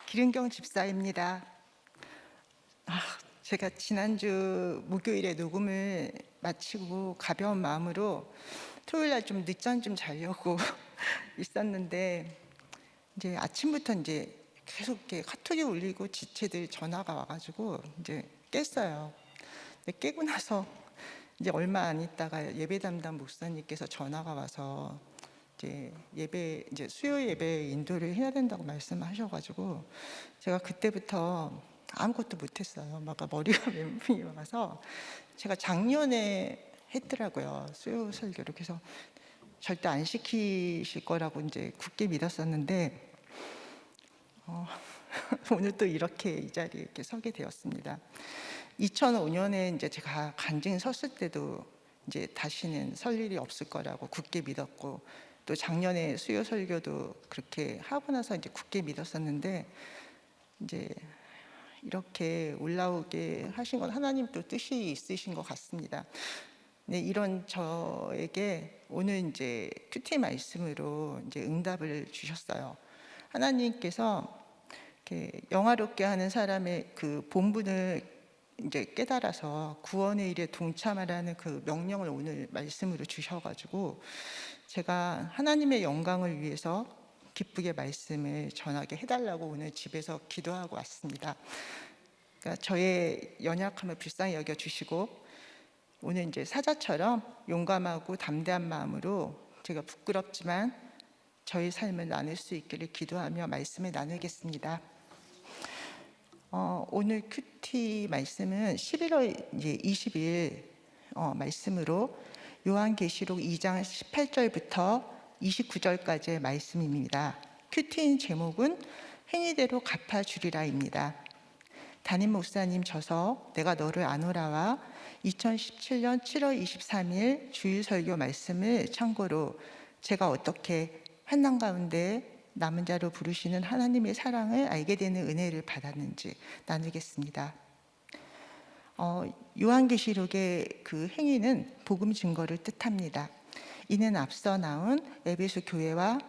기른경 집사입니다. 제가 지난주 목요일에 녹음을 마치고 가벼운 마음으로 토요일 날 좀 늦잠 좀 자려고 있었는데 이제 아침부터 이제 계속 이렇게 카톡이 울리고 지체들 전화가 와가지고 이제 깼어요. 근데 깨고 나서 이제 얼마 안 있다가 예배 담당 목사님께서 전화가 와서 이제 수요 예배 인도를 해야 된다고 말씀하셔가지고 제가 그때부터 아무것도 못했어요. 막 머리가 멘붕이 와서 제가 작년에 했더라고요, 수요 설교를. 그래서 절대 안 시키실 거라고 이제 굳게 믿었었는데 오늘 또 이렇게 이 자리에 이렇게 서게 되었습니다. 2005년에 이제 제가 간증 섰을 때도 이제 다시는 설 일이 없을 거라고 굳게 믿었고, 또 작년에 수요 설교도 그렇게 하고 나서 이제 굳게 믿었었는데, 이제 이렇게 올라오게 하신 건 하나님 또 뜻이 있으신 것 같습니다. 네, 이런 저에게 오늘 이제 큐티 말씀으로 이제 응답을 주셨어요. 하나님께서 이렇게 영화롭게 하는 사람의 그 본분을 이제 깨달아서 구원의 일에 동참하라는 그 명령을 오늘 말씀으로 주셔가지고 제가 하나님의 영광을 위해서 기쁘게 말씀을 전하게 해달라고 오늘 집에서 기도하고 왔습니다. 그러니까 저의 연약함을 불쌍히 여겨주시고 오늘 이제 사자처럼 용감하고 담대한 마음으로 제가 부끄럽지만 저희 삶을 나눌 수 있기를 기도하며 말씀을 나누겠습니다. 오늘 큐티 말씀은 11월 20일 말씀으로 요한계시록 2장 18절부터 29절까지의 말씀입니다. 큐티인 제목은 행위대로 갚아주리라입니다. 담임 목사님 저서 내가 너를 아노라와 2017년 7월 23일 주일 설교 말씀을 참고로 제가 어떻게 환난 가운데 남은 자로 부르시는 하나님의 사랑을 알게 되는 은혜를 받았는지 나누겠습니다. 요한계시록의 그 행위는 복음 증거를 뜻합니다. 이는 앞서 나온 에베소 교회와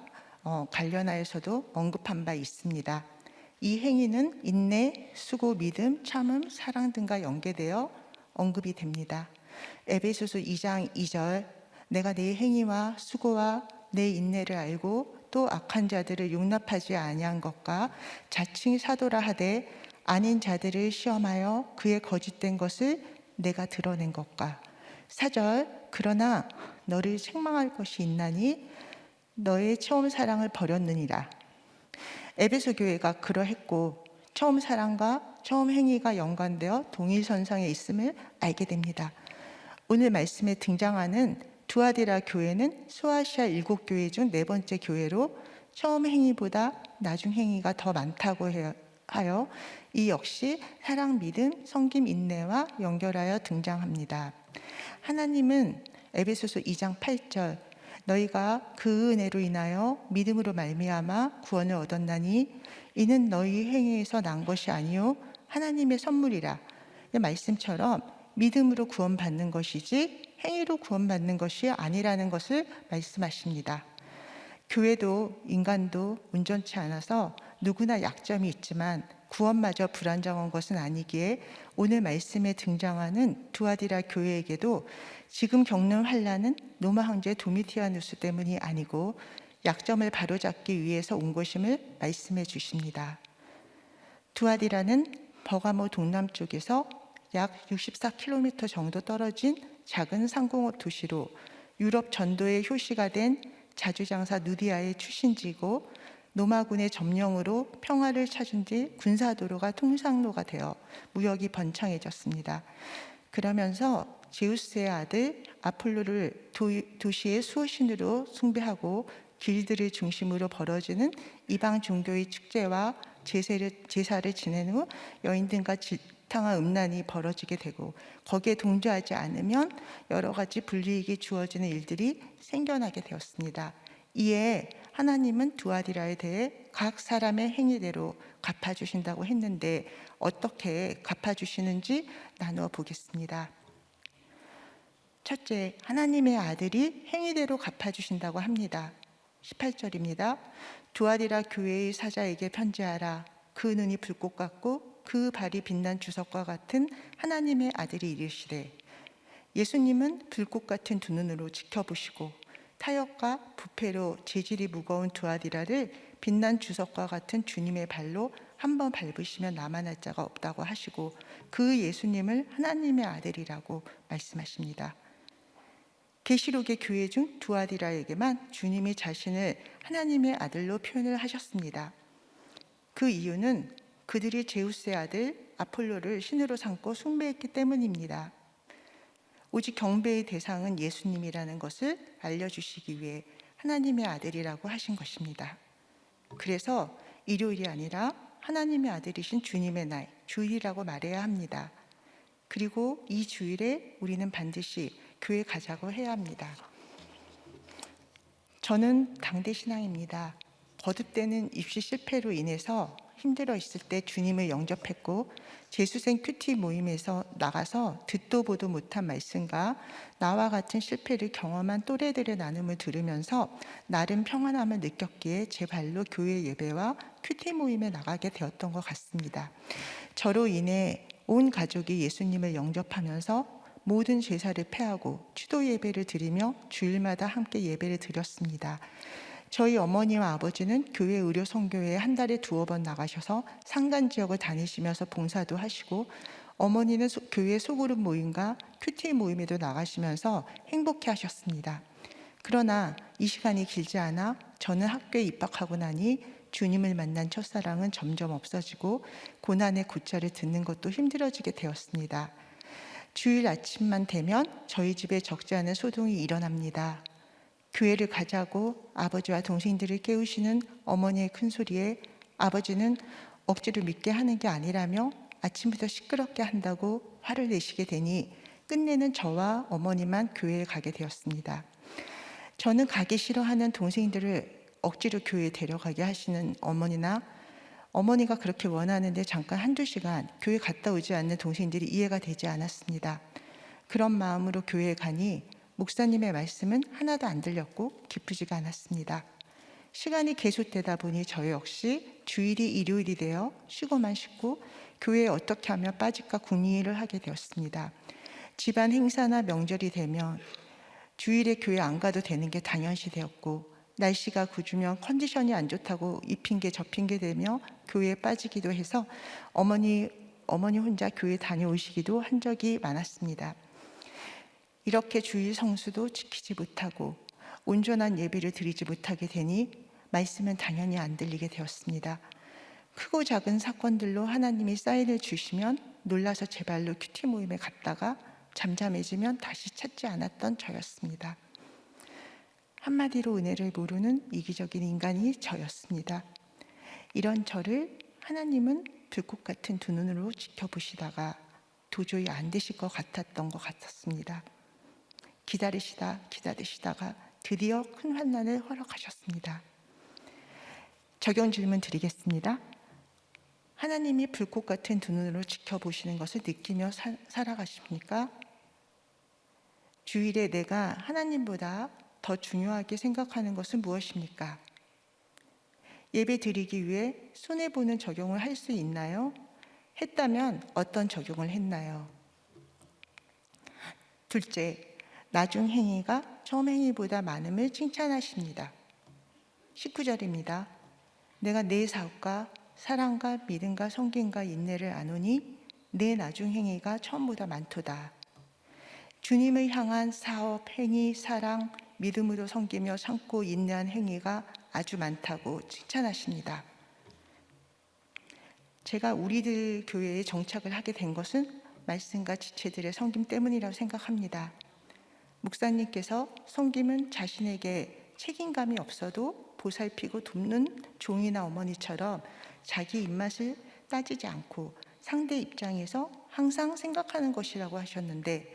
관련하여서도 언급한 바 있습니다. 이 행위는 인내, 수고, 믿음, 참음, 사랑 등과 연계되어 언급이 됩니다. 에베소서 2장 2절 내가 네 행위와 수고와 내 인내를 알고 또 악한 자들을 용납하지 아니한 것과 자칭 사도라 하되 아닌 자들을 시험하여 그의 거짓된 것을 내가 드러낸 것과 4절 그러나 너를 책망할 것이 있나니 너의 처음 사랑을 버렸느니라. 에베소 교회가 그러했고 처음 사랑과 처음 행위가 연관되어 동일선상에 있음을 알게 됩니다. 오늘 말씀에 등장하는 두아디라 교회는 소아시아 7교회 중 4번째 교회로 처음 행위보다 나중 행위가 더 많다고 하여 이 역시 사랑, 믿음, 섬김, 인내와 연결하여 등장합니다. 하나님은 에베소서 2장 8절 너희가 그 은혜로 인하여 믿음으로 말미암아 구원을 얻었나니 이는 너희 행위에서 난 것이 아니요 하나님의 선물이라. 이 말씀처럼 믿음으로 구원받는 것이지 행위로 구원받는 것이 아니라는 것을 말씀하십니다. 교회도 인간도 온전치 않아서 누구나 약점이 있지만 구원마저 불안정한 것은 아니기에 오늘 말씀에 등장하는 두아디라 교회에게도 지금 겪는 환난은 로마 황제 도미티아누스 때문이 아니고 약점을 바로잡기 위해서 온 것임을 말씀해 주십니다. 두아디라는 버가모 동남쪽에서 약 64km 정도 떨어진 작은 상공업 도시로 유럽 전도의 효시가 된 자주장사 누디아의 출신지고 로마군의 점령으로 평화를 찾은 뒤 군사도로가 통상로가 되어 무역이 번창해졌습니다. 그러면서 제우스의 아들 아폴로를 도시의 수호신으로 숭배하고 길드를 중심으로 벌어지는 이방 종교의 축제와 제사를 지낸 후 여인들과 질탕한 음란이 벌어지게 되고 거기에 동조하지 않으면 여러 가지 불이익이 주어지는 일들이 생겨나게 되었습니다. 이에 하나님은 두아디라에 대해 각 사람의 행위대로 갚아주신다고 했는데 어떻게 갚아주시는지 나누어 보겠습니다. 첫째, 하나님의 아들이 행위대로 갚아주신다고 합니다. 18절입니다. 두아디라 교회의 사자에게 편지하라. 그 눈이 불꽃 같고 그 발이 빛난 주석과 같은 하나님의 아들이 이르시되, 예수님은 불꽃 같은 두 눈으로 지켜보시고 타협과 부패로 재질이 무거운 두아디라를 빛난 주석과 같은 주님의 발로 한번 밟으시면 남아날 자가 없다고 하시고, 그 예수님을 하나님의 아들이라고 말씀하십니다. 계시록의 교회 중 두아디라에게만 주님이 자신을 하나님의 아들로 표현을 하셨습니다. 그 이유는 그들이 제우스의 아들 아폴로를 신으로 삼고 숭배했기 때문입니다. 오직 경배의 대상은 예수님이라는 것을 알려주시기 위해 하나님의 아들이라고 하신 것입니다. 그래서 일요일이 아니라 하나님의 아들이신 주님의 날, 주일이라고 말해야 합니다. 그리고 이 주일에 우리는 반드시 교회 가자고 해야 합니다. 저는 당대 신앙입니다. 거듭되는 입시 실패로 인해서 힘들어 있을 때 주님을 영접했고, 재수생 큐티 모임에서 나가서 듣도 보도 못한 말씀과 나와 같은 실패를 경험한 또래들의 나눔을 들으면서 나름 평안함을 느꼈기에 제 발로 교회 예배와 큐티 모임에 나가게 되었던 것 같습니다. 저로 인해 온 가족이 예수님을 영접하면서 모든 제사를 폐하고 추도 예배를 드리며 주일마다 함께 예배를 드렸습니다. 저희 어머니와 아버지는 교회 의료 선교회에 한 달에 2번 나가셔서 산간 지역을 다니시면서 봉사도 하시고, 어머니는 교회 소그룹 모임과 큐티 모임에도 나가시면서 행복해 하셨습니다. 그러나 이 시간이 길지 않아 저는 학교에 입학하고 나니 주님을 만난 첫사랑은 점점 없어지고 고난의 고찰을 듣는 것도 힘들어지게 되었습니다. 주일 아침만 되면 저희 집에 적지 않은 소동이 일어납니다. 교회를 가자고 아버지와 동생들을 깨우시는 어머니의 큰 소리에 아버지는 억지로 믿게 하는 게 아니라며 아침부터 시끄럽게 한다고 화를 내시게 되니 끝내는 저와 어머니만 교회에 가게 되었습니다. 저는 가기 싫어하는 동생들을 억지로 교회에 데려가게 하시는 어머니나, 어머니가 그렇게 원하는데 잠깐 1-2시간 교회 갔다 오지 않는 동생들이 이해가 되지 않았습니다. 그런 마음으로 교회에 가니 목사님의 말씀은 하나도 안 들렸고 기쁘지가 않았습니다. 시간이 계속되다 보니 저 역시 주일이 일요일이 되어 쉬고만 쉬고 교회에 어떻게 하면 빠질까 궁리를 하게 되었습니다. 집안 행사나 명절이 되면 주일에 교회 안 가도 되는 게 당연시 되었고, 날씨가 궂으면 컨디션이 안 좋다고 이 핑계 저 핑계 대며 교회에 빠지기도 해서 어머니 혼자 교회 다녀오시기도 한 적이 많았습니다. 이렇게 주일 성수도 지키지 못하고 온전한 예배를 드리지 못하게 되니 말씀은 당연히 안 들리게 되었습니다. 크고 작은 사건들로 하나님이 사인을 주시면 놀라서 제 발로 큐티 모임에 갔다가 잠잠해지면 다시 찾지 않았던 저였습니다. 한마디로 은혜를 모르는 이기적인 인간이 저였습니다. 이런 저를 하나님은 불꽃 같은 두 눈으로 지켜보시다가 도저히 안 되실 것 같았던 것 같았습니다. 기다리시다가 드디어 큰 환난을 허락하셨습니다. 적용 질문 드리겠습니다. 하나님이 불꽃 같은 두 눈으로 지켜보시는 것을 느끼며 살아가십니까? 주일에 내가 하나님보다 더 중요하게 생각하는 것은 무엇입니까? 예배 드리기 위해 손해보는 적용을 할 수 있나요? 했다면 어떤 적용을 했나요? 둘째, 나중 행위가 처음 행위보다 많음을 칭찬하십니다. 19절입니다. 내가 내 사업과 사랑과 믿음과 성김과 인내를 아노니 내 나중 행위가 처음보다 많도다. 주님을 향한 사업, 행위, 사랑, 믿음으로 섬기며 참고 인내한 행위가 아주 많다고 칭찬하십니다. 제가 우리들 교회에 정착을 하게 된 것은 말씀과 지체들의 섬김 때문이라고 생각합니다. 목사님께서 섬김은 자신에게 책임감이 없어도 보살피고 돕는 종이나 어머니처럼 자기 입맛을 따지지 않고 상대 입장에서 항상 생각하는 것이라고 하셨는데,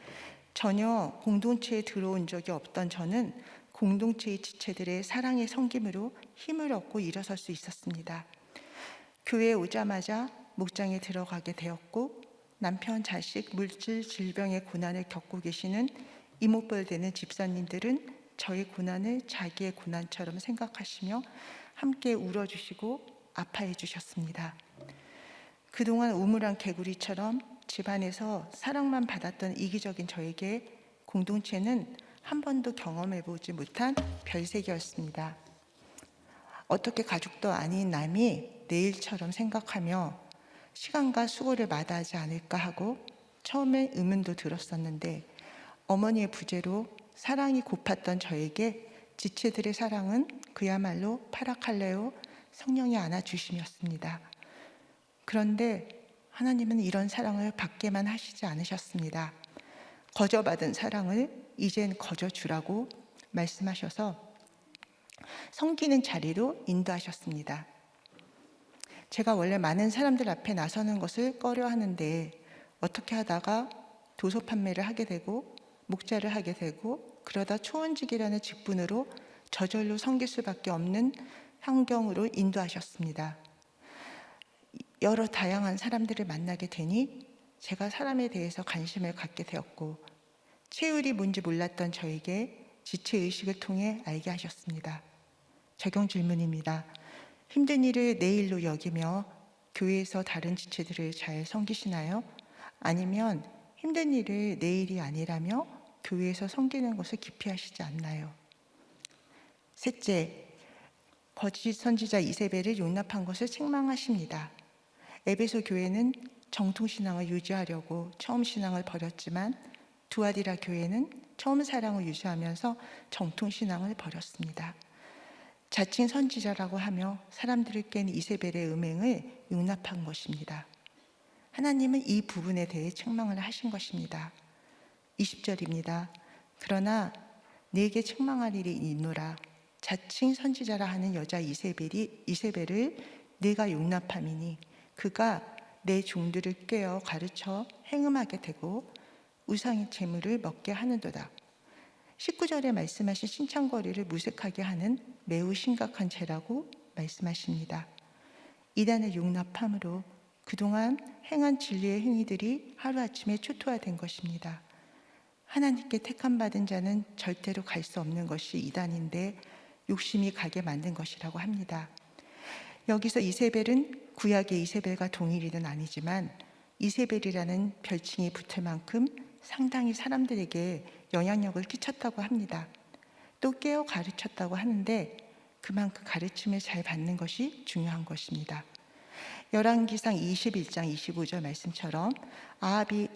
전혀 공동체에 들어온 적이 없던 저는 공동체의 지체들의 사랑의 섬김으로 힘을 얻고 일어설 수 있었습니다. 교회에 오자마자 목장에 들어가게 되었고, 남편, 자식, 물질, 질병의 고난을 겪고 계시는 이목벌 되는 집사님들은 저의 고난을 자기의 고난처럼 생각하시며 함께 울어주시고 아파해 주셨습니다. 그동안 우물안 개구리처럼 집안에서 사랑만 받았던 이기적인 저에게 공동체는 한 번도 경험해보지 못한 별세계였습니다. 어떻게 가족도 아닌 남이 내 일처럼 생각하며 시간과 수고를 마다하지 않을까 하고 처음에 의문도 들었었는데, 어머니의 부재로 사랑이 고팠던 저에게 지체들의 사랑은 그야말로 파라칼레오 성령이 안아주심이었습니다. 그런데 하나님은 이런 사랑을 받게만 하시지 않으셨습니다. 거저받은 사랑을 이젠 거저주라고 말씀하셔서 섬기는 자리로 인도하셨습니다. 제가 원래 많은 사람들 앞에 나서는 것을 꺼려하는데 어떻게 하다가 도서 판매를 하게 되고 목자를 하게 되고 그러다 초원직이라는 직분으로 저절로 섬길 수밖에 없는 환경으로 인도하셨습니다. 여러 다양한 사람들을 만나게 되니 제가 사람에 대해서 관심을 갖게 되었고, 체율이 뭔지 몰랐던 저에게 지체의식을 통해 알게 하셨습니다. 적용 질문입니다. 힘든 일을 내 일로 여기며 교회에서 다른 지체들을 잘 섬기시나요? 아니면 힘든 일을 내 일이 아니라며 교회에서 섬기는 것을 기피하시지 않나요? 셋째, 거짓 선지자 이세벨을 용납한 것을 책망하십니다. 에베소 교회는 정통신앙을 유지하려고 처음 신앙을 버렸지만 두아디라 교회는 처음 사랑을 유지하면서 정통신앙을 버렸습니다. 자칭 선지자라고 하며 사람들을 깬 이세벨의 음행을 용납한 것입니다. 하나님은 이 부분에 대해 책망을 하신 것입니다. 20절입니다. 그러나 내게 책망할 일이 있노라. 자칭 선지자라 하는 여자 이세벨을 내가 용납함이니 그가 내 종들을 꿰어 가르쳐 행음하게 되고 우상의 재물을 먹게 하는도다. 19절에 말씀하신 신창거리를 무색하게 하는 매우 심각한 죄라고 말씀하십니다. 이단을 용납함으로 그동안 행한 진리의 행위들이 하루아침에 초토화된 것입니다. 하나님께 택함받은 자는 절대로 갈 수 없는 것이 이단인데 욕심이 가게 만든 것이라고 합니다. 여기서 이세벨은 구약의 이세벨과 동일이는 아니지만 이세벨이라는 별칭이 붙을 만큼 상당히 사람들에게 영향력을 끼쳤다고 합니다. 또 깨어 가르쳤다고 하는데 그만큼 가르침을 잘 받는 것이 중요한 것입니다. 열왕기상 21장 25절 말씀처럼 아합이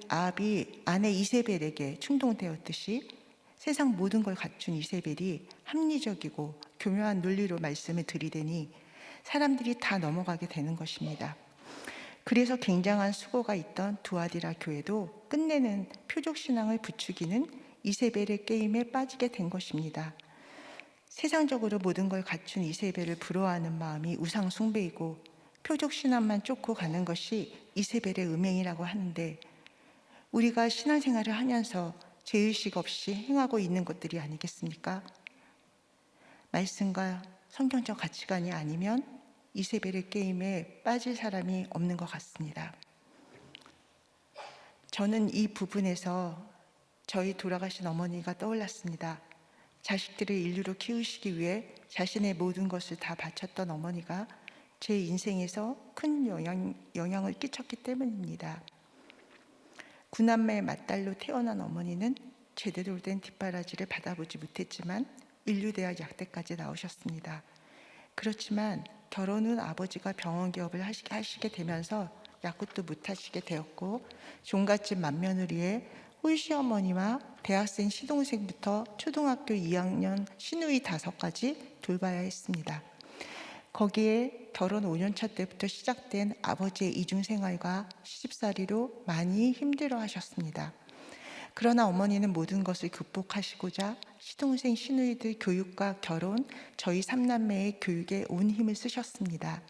아내 이세벨에게 충동되었듯이 세상 모든 걸 갖춘 이세벨이 합리적이고 교묘한 논리로 말씀을 들이대니 사람들이 다 넘어가게 되는 것입니다. 그래서 굉장한 수고가 있던 두아디라 교회도 끝내는 표적신앙을 부추기는 이세벨의 게임에 빠지게 된 것입니다. 세상적으로 모든 걸 갖춘 이세벨을 부러워하는 마음이 우상 숭배이고 표적신앙만 쫓고 가는 것이 이세벨의 음행이라고 하는데, 우리가 신앙생활을 하면서 죄의식 없이 행하고 있는 것들이 아니겠습니까? 말씀과 성경적 가치관이 아니면 이세벨의 게임에 빠질 사람이 없는 것 같습니다. 저는 이 부분에서 저희 돌아가신 어머니가 떠올랐습니다. 자식들을 인류로 키우시기 위해 자신의 모든 것을 다 바쳤던 어머니가 제 인생에서 큰 영향을 끼쳤기 때문입니다. 구남매 맏딸로 태어난 어머니는 제대로 된 뒷바라지를 받아보지 못했지만 인류대학 약대까지 나오셨습니다. 그렇지만 결혼 후 아버지가 병원 개업을 하시게 되면서 약국도 못하시게 되었고 종갓집 맏며느리의 홀시어머니와 대학생 시동생부터 초등학교 2학년 시누이 5까지 돌봐야 했습니다. 거기에 결혼 5년차 때부터 시작된 아버지의 이중생활과 시집살이로 많이 힘들어 하셨습니다. 그러나 어머니는 모든 것을 극복하시고자 시동생 시누이들 교육과 결혼, 저희 3남매의 교육에 온 힘을 쓰셨습니다.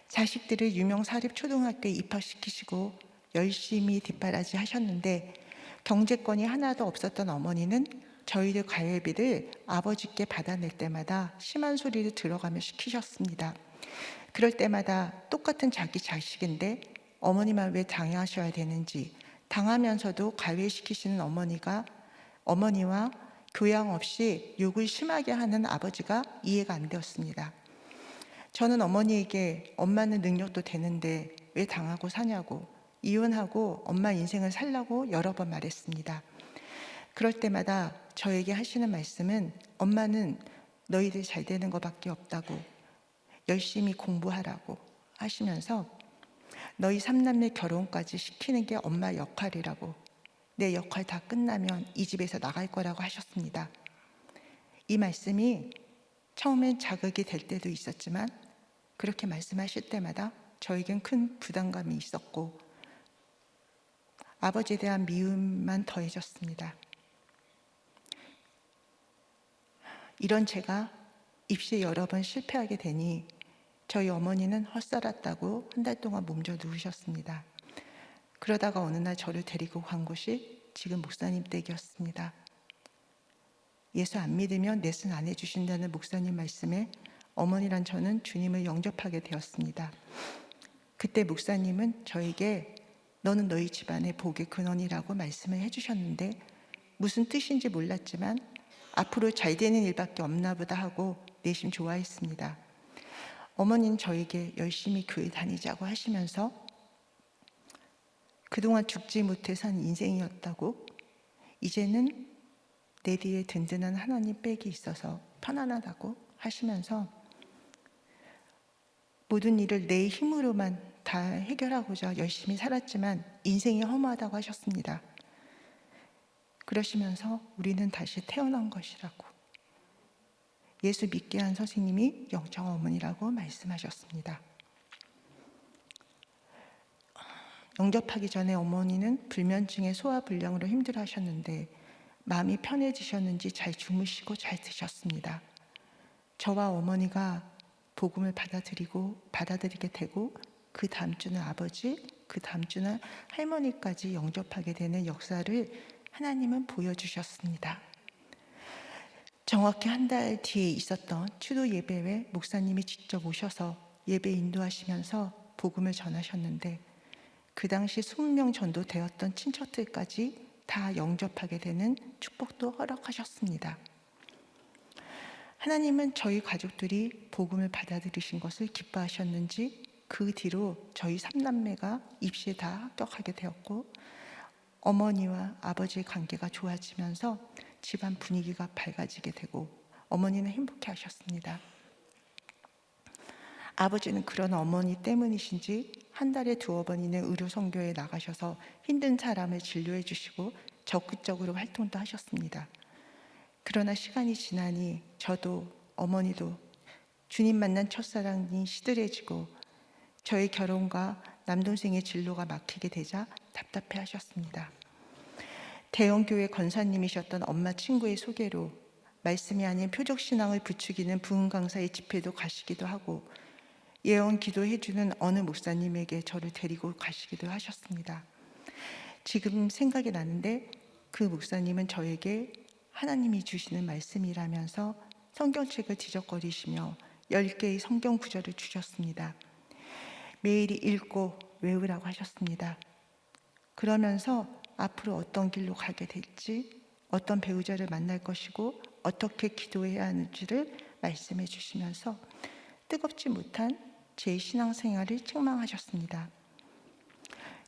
자식들을 유명 사립 초등학교에 입학시키시고 열심히 뒷바라지 하셨는데 경제권이 하나도 없었던 어머니는 저희들 과외비를 아버지께 받아낼 때마다 심한 소리를 들어가며 시키셨습니다. 그럴 때마다 똑같은 자기 자식인데 어머니만 왜 당하셔야 되는지, 당하면서도 과외시키시는 어머니와 교양 없이 욕을 심하게 하는 아버지가 이해가 안 되었습니다. 저는 어머니에게 엄마는 능력도 되는데 왜 당하고 사냐고, 이혼하고 엄마 인생을 살라고 여러 번 말했습니다. 그럴 때마다 저에게 하시는 말씀은 엄마는 너희들 잘 되는 것밖에 없다고, 열심히 공부하라고 하시면서 너희 삼남매 결혼까지 시키는 게 엄마 역할이라고, 내 역할 다 끝나면 이 집에서 나갈 거라고 하셨습니다. 이 말씀이 처음엔 자극이 될 때도 있었지만 그렇게 말씀하실 때마다 저에겐 큰 부담감이 있었고 아버지에 대한 미움만 더해졌습니다. 이런 제가 입시에 여러 번 실패하게 되니 저희 어머니는 헛살았다고 한 달 동안 몸져 누우셨습니다. 그러다가 어느 날 저를 데리고 간 곳이 지금 목사님 댁이었습니다. 예수 안 믿으면 넷은 안 해주신다는 목사님 말씀에 어머니란 저는 주님을 영접하게 되었습니다. 그때 목사님은 저에게 너는 너희 집안의 복의 근원이라고 말씀을 해주셨는데 무슨 뜻인지 몰랐지만 앞으로 잘 되는 일밖에 없나 보다 하고 내심 좋아했습니다. 어머니는 저에게 열심히 교회 다니자고 하시면서 그동안 죽지 못해 산 인생이었다고, 이제는 내 뒤에 든든한 하나님 백이 있어서 편안하다고 하시면서 모든 일을 내 힘으로만 다 해결하고자 열심히 살았지만 인생이 허무하다고 하셨습니다. 그러시면서 우리는 다시 태어난 것이라고, 예수 믿게 한 선생님이 영정 어머니라고 말씀하셨습니다. 영접하기 전에 어머니는 불면증에 소화불량으로 힘들어하셨는데 마음이 편해지셨는지 잘 주무시고 잘 드셨습니다. 저와 어머니가 복음을 받아들이게 되고 그 다음 주는 아버지, 그 다음 주는 할머니까지 영접하게 되는 역사를 하나님은 보여주셨습니다. 정확히 한 달 뒤에 있었던 추도 예배에 목사님이 직접 오셔서 예배 인도하시면서 복음을 전하셨는데 그 당시 20명 전도되었던 친척들까지 다 영접하게 되는 축복도 허락하셨습니다. 하나님은 저희 가족들이 복음을 받아들이신 것을 기뻐하셨는지 그 뒤로 저희 3남매가 입시에 다 합격하게 되었고 어머니와 아버지의 관계가 좋아지면서 집안 분위기가 밝아지게 되고 어머니는 행복해 하셨습니다. 아버지는 그런 어머니 때문이신지 한 달에 2번이나 의료 선교에 나가셔서 힘든 사람을 진료해 주시고 적극적으로 활동도 하셨습니다. 그러나 시간이 지나니 저도 어머니도 주님 만난 첫사랑이 시들해지고 저의 결혼과 남동생의 진로가 막히게 되자 답답해 하셨습니다. 대형교회 권사님이셨던 엄마 친구의 소개로 말씀이 아닌 표적신앙을 부추기는 부흥 강사의 집회도 가시기도 하고 예언 기도해주는 어느 목사님에게 저를 데리고 가시기도 하셨습니다. 지금 생각이 나는데 그 목사님은 저에게 하나님이 주시는 말씀이라면서 성경책을 뒤적거리시며 10개의 성경 구절을 주셨습니다. 매일 읽고 외우라고 하셨습니다. 그러면서 앞으로 어떤 길로 가게 될지, 어떤 배우자를 만날 것이고 어떻게 기도해야 하는지를 말씀해 주시면서 뜨겁지 못한 제 신앙생활을 책망하셨습니다.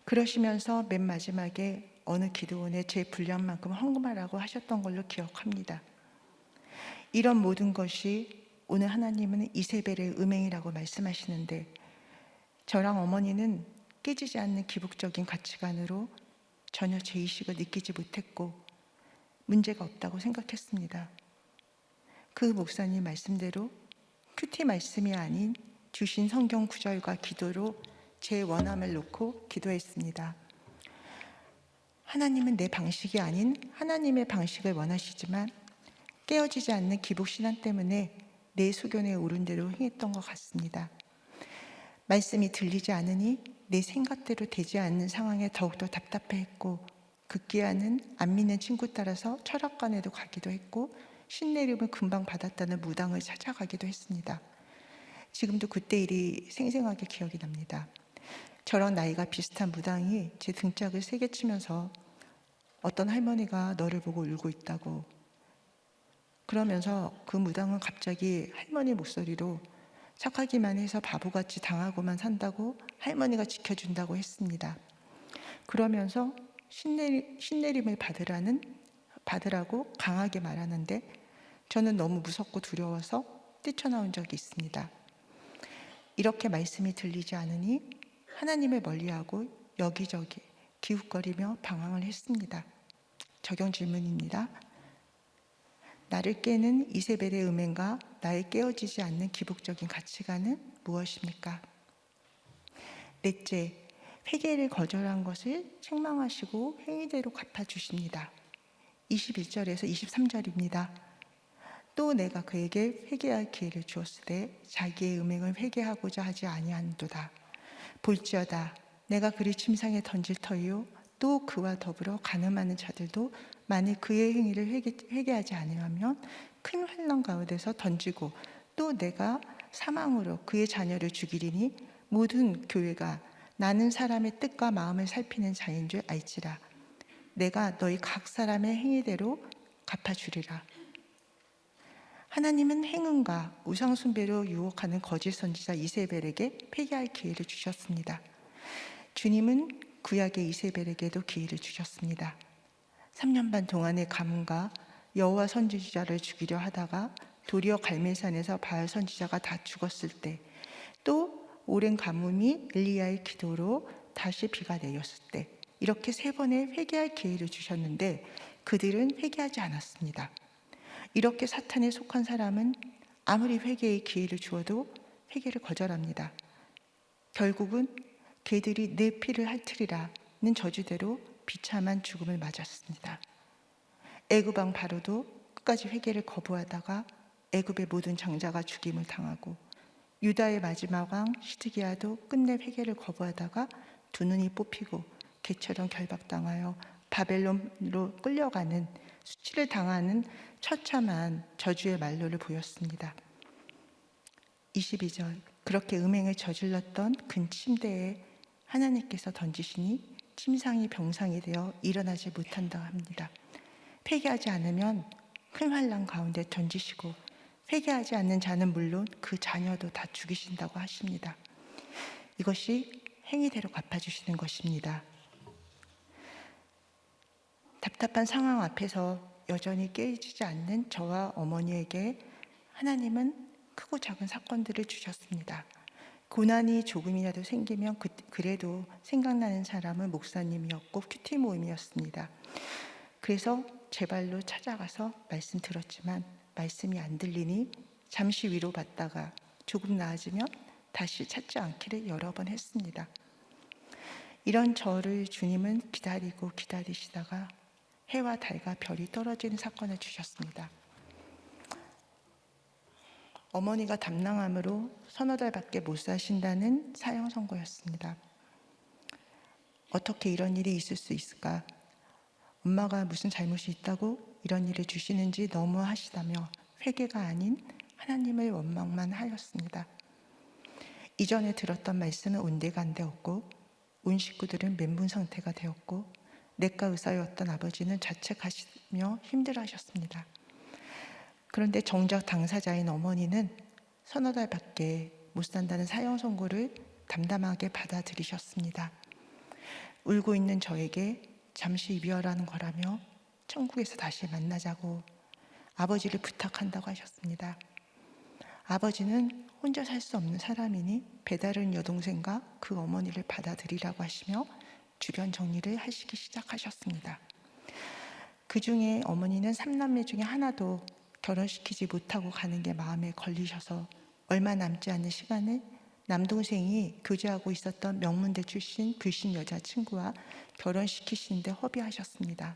그러시면서 맨 마지막에 어느 기도원에 제 분량만큼 헌금하라고 하셨던 걸로 기억합니다. 이런 모든 것이 오늘 하나님은 이세벨의 음행이라고 말씀하시는데 저랑 어머니는 깨지지 않는 기복적인 가치관으로 전혀 죄의식을 느끼지 못했고 문제가 없다고 생각했습니다. 그 목사님 말씀대로 큐티 말씀이 아닌 주신 성경 구절과 기도로 제 원함을 놓고 기도했습니다. 하나님은 내 방식이 아닌 하나님의 방식을 원하시지만 깨어지지 않는 기복신앙 때문에 내 소견에 오른 대로 행했던 것 같습니다. 말씀이 들리지 않으니 내 생각대로 되지 않는 상황에 더욱더 답답해했고 급기야는 안 믿는 친구 따라서 철학관에도 가기도 했고 신내림을 금방 받았다는 무당을 찾아가기도 했습니다. 지금도 그때 일이 생생하게 기억이 납니다. 저랑 나이가 비슷한 무당이 제 등짝을 세게 치면서 어떤 할머니가 너를 보고 울고 있다고, 그러면서 그 무당은 갑자기 할머니 목소리로 착하기만 해서 바보같이 당하고만 산다고 할머니가 지켜준다고 했습니다. 그러면서 신내림을 받으라고 강하게 말하는데 저는 너무 무섭고 두려워서 뛰쳐나온 적이 있습니다. 이렇게 말씀이 들리지 않으니 하나님을 멀리하고 여기저기 기웃거리며 방황을 했습니다. 적용 질문입니다. 나를 깨는 이세벨의 음행과 나의 깨어지지 않는 기복적인 가치관은 무엇입니까? 넷째, 회개를 거절한 것을 책망하시고 행위대로 갚아주십니다. 21절에서 23절입니다. 또 내가 그에게 회개할 기회를 주었을 때 자기의 음행을 회개하고자 하지 아니한도다. 볼지어다 내가 그를 침상에 던질 터이요 또 그와 더불어 간음하는 자들도 만일 그의 행위를 회개하지 않으면 큰 환난 가운데서 던지고 또 내가 사망으로 그의 자녀를 죽이리니 모든 교회가 나는 사람의 뜻과 마음을 살피는 자인 줄 알지라. 내가 너희 각 사람의 행위대로 갚아주리라. 하나님은 행음과 우상숭배로 유혹하는 거짓 선지자 이세벨에게 회개할 기회를 주셨습니다. 주님은 구약의 이세벨에게도 기회를 주셨습니다. 3년 반 동안의 가뭄과 여호와 선지자를 죽이려 하다가 도리어 갈멜산에서 바알 선지자가 다 죽었을 때, 또 오랜 가뭄이 엘리야의 기도로 다시 비가 내렸을 때, 이렇게 3번의 회개할 기회를 주셨는데 그들은 회개하지 않았습니다. 이렇게 사탄에 속한 사람은 아무리 회개의 기회를 주어도 회개를 거절합니다. 결국은 개들이 내 피를 핥으리라는 저주대로 비참한 죽음을 맞았습니다. 애굽 왕 바로도 끝까지 회개를 거부하다가 애굽의 모든 장자가 죽임을 당하고, 유다의 마지막 왕 시드기야도 끝내 회개를 거부하다가 두 눈이 뽑히고 개처럼 결박당하여 바벨론으로 끌려가는, 수치를 당하는 처참한 저주의 말로를 보였습니다. 22절, 그렇게 음행을 저질렀던 그 침대에 하나님께서 던지시니 침상이 병상이 되어 일어나지 못한다 합니다. 회개하지 않으면 큰 환난 가운데 던지시고, 회개하지 않는 자는 물론 그 자녀도 다 죽이신다고 하십니다. 이것이 행위대로 갚아주시는 것입니다. 답답한 상황 앞에서 여전히 깨지지 않는 저와 어머니에게 하나님은 크고 작은 사건들을 주셨습니다. 고난이 조금이라도 생기면 그래도 생각나는 사람은 목사님이었고 큐티 모임이었습니다. 그래서 제 발로 찾아가서 말씀 들었지만 말씀이 안 들리니 잠시 위로받다가 조금 나아지면 다시 찾지 않기를 여러 번 했습니다. 이런 저를 주님은 기다리고 기다리시다가 해와 달과 별이 떨어지는 사건을 주셨습니다. 어머니가 담낭암으로 서너 달밖에 못 사신다는 사형 선고였습니다. 어떻게 이런 일이 있을 수 있을까? 엄마가 무슨 잘못이 있다고 이런 일을 주시는지 너무하시다며 회개가 아닌 하나님을 원망만 하였습니다. 이전에 들었던 말씀은 온데간데없고 온 식구들은 멘붕 상태가 되었고 내과 의사였던 아버지는 자책하시며 힘들어하셨습니다. 그런데 정작 당사자인 어머니는 서너 달밖에 못 산다는 사형 선고를 담담하게 받아들이셨습니다. 울고 있는 저에게 잠시 이별하는 거라며 천국에서 다시 만나자고 아버지를 부탁한다고 하셨습니다. 아버지는 혼자 살 수 없는 사람이니 배다른 여동생과 그 어머니를 받아들이라고 하시며 주변 정리를 하시기 시작하셨습니다. 그 중에 어머니는 3남매 중에 하나도 결혼시키지 못하고 가는 게 마음에 걸리셔서 얼마 남지 않은 시간에 남동생이 교제하고 있었던 명문대 출신 불신 여자친구와 결혼시키시는데 허비하셨습니다.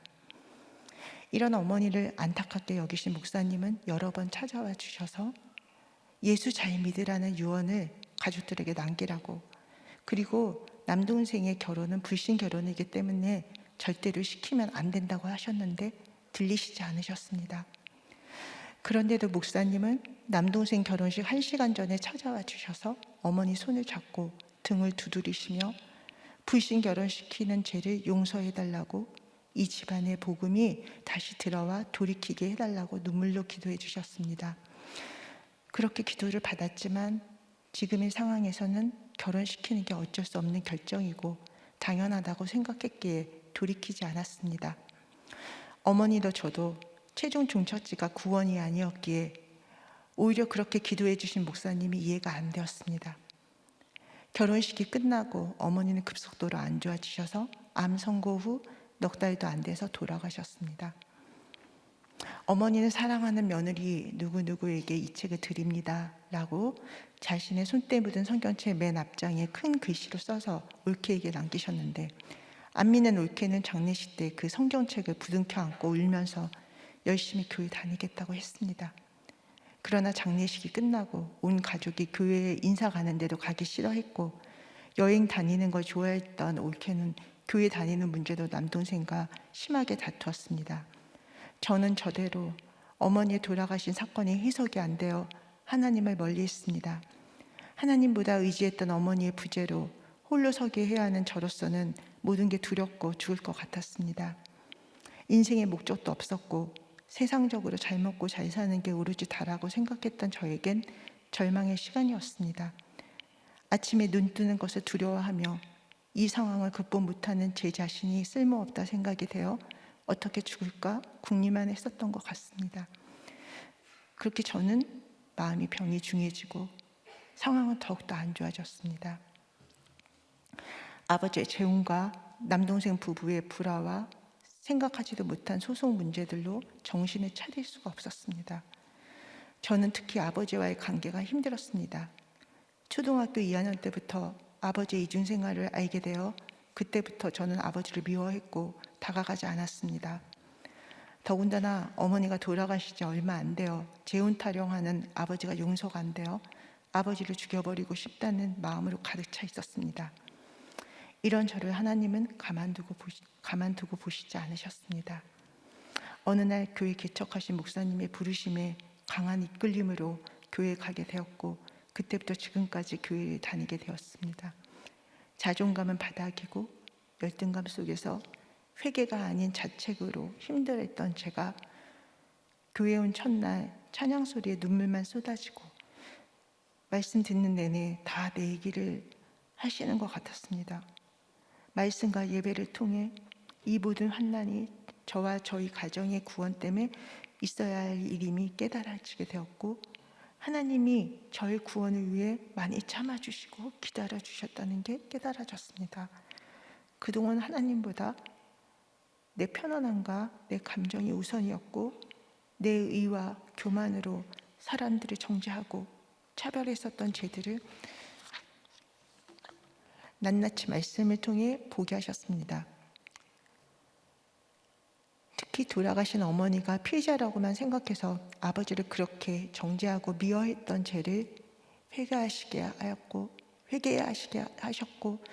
이런 어머니를 안타깝게 여기신 목사님은 여러 번 찾아와 주셔서 예수 잘 믿으라는 유언을 가족들에게 남기라고, 그리고 남동생의 결혼은 불신 결혼이기 때문에 절대로 시키면 안 된다고 하셨는데 들리시지 않으셨습니다. 그런데도 목사님은 남동생 결혼식 1시간 전에 찾아와 주셔서 어머니 손을 잡고 등을 두드리시며 불신 결혼시키는 죄를 용서해달라고, 이 집안의 복음이 다시 들어와 돌이키게 해달라고 눈물로 기도해 주셨습니다. 그렇게 기도를 받았지만 지금의 상황에서는 결혼시키는 게 어쩔 수 없는 결정이고 당연하다고 생각했기에 돌이키지 않았습니다. 어머니도 저도 최종 종처지가 구원이 아니었기에 오히려 그렇게 기도해 주신 목사님이 이해가 안 되었습니다. 결혼식이 끝나고 어머니는 급속도로 안 좋아지셔서 암 선고 후 넉 달도 안 돼서 돌아가셨습니다. 어머니는 사랑하는 며느리 누구누구에게 이 책을 드립니다 라고 자신의 손때 묻은 성경책 맨 앞장에 큰 글씨로 써서 올케에게 남기셨는데, 안 믿는 올케는 장례식 때 그 성경책을 부둥켜 안고 울면서 열심히 교회 다니겠다고 했습니다. 그러나 장례식이 끝나고 온 가족이 교회에 인사 가는데도 가기 싫어했고, 여행 다니는 걸 좋아했던 올케는 교회 다니는 문제도 남동생과 심하게 다투었습니다. 저는 저대로 어머니의 돌아가신 사건이 해석이 안 되어 하나님을 멀리했습니다. 하나님보다 의지했던 어머니의 부재로 홀로 서게 해야 하는 저로서는 모든 게 두렵고 죽을 것 같았습니다. 인생의 목적도 없었고 세상적으로 잘 먹고 잘 사는 게 오로지 다라고 생각했던 저에겐 절망의 시간이었습니다. 아침에 눈 뜨는 것을 두려워하며 이 상황을 극복 못하는 제 자신이 쓸모없다 생각이 되어 어떻게 죽을까 궁리만 했었던 것 같습니다. 그렇게 저는 마음이 병이 중해지고 상황은 더욱더 안 좋아졌습니다. 아버지의 재혼과 남동생 부부의 불화와 생각하지도 못한 소송 문제들로 정신을 차릴 수가 없었습니다. 저는 특히 아버지와의 관계가 힘들었습니다. 초등학교 2학년 때부터 아버지의 이중생활을 알게 되어 그때부터 저는 아버지를 미워했고 다가가지 않았습니다. 더군다나 어머니가 돌아가신 지 얼마 안 되어 재혼 타령하는 아버지가 용서가 안 되어 아버지를 죽여버리고 싶다는 마음으로 가득 차 있었습니다. 이런 저를 하나님은 가만두고 보시지 않으셨습니다. 어느 날 교회 개척하신 목사님의 부르심에 강한 이끌림으로 교회에 가게 되었고, 그때부터 지금까지 교회에 다니게 되었습니다. 자존감은 바닥이고 열등감 속에서 회개가 아닌 자책으로 힘들었던 제가 교회 온 첫날 찬양 소리에 눈물만 쏟아지고 말씀 듣는 내내 다 내 얘기를 하시는 것 같았습니다. 말씀과 예배를 통해 이 모든 환난이 저와 저희 가정의 구원 때문에 있어야 할 일임이 깨달아지게 되었고, 하나님이 저의 구원을 위해 많이 참아주시고 기다려주셨다는 게 깨달아졌습니다. 그동안 하나님보다 내 편안함과 내 감정이 우선이었고, 내 의와 교만으로 사람들을 정죄하고 차별했었던 죄들을 낱낱이 말씀을 통해 보게 하셨습니다. 특히 돌아가신 어머니가 피해자라고만 생각해서 아버지를 그렇게 정죄하고 미워했던 죄를 회개하시게 하셨고,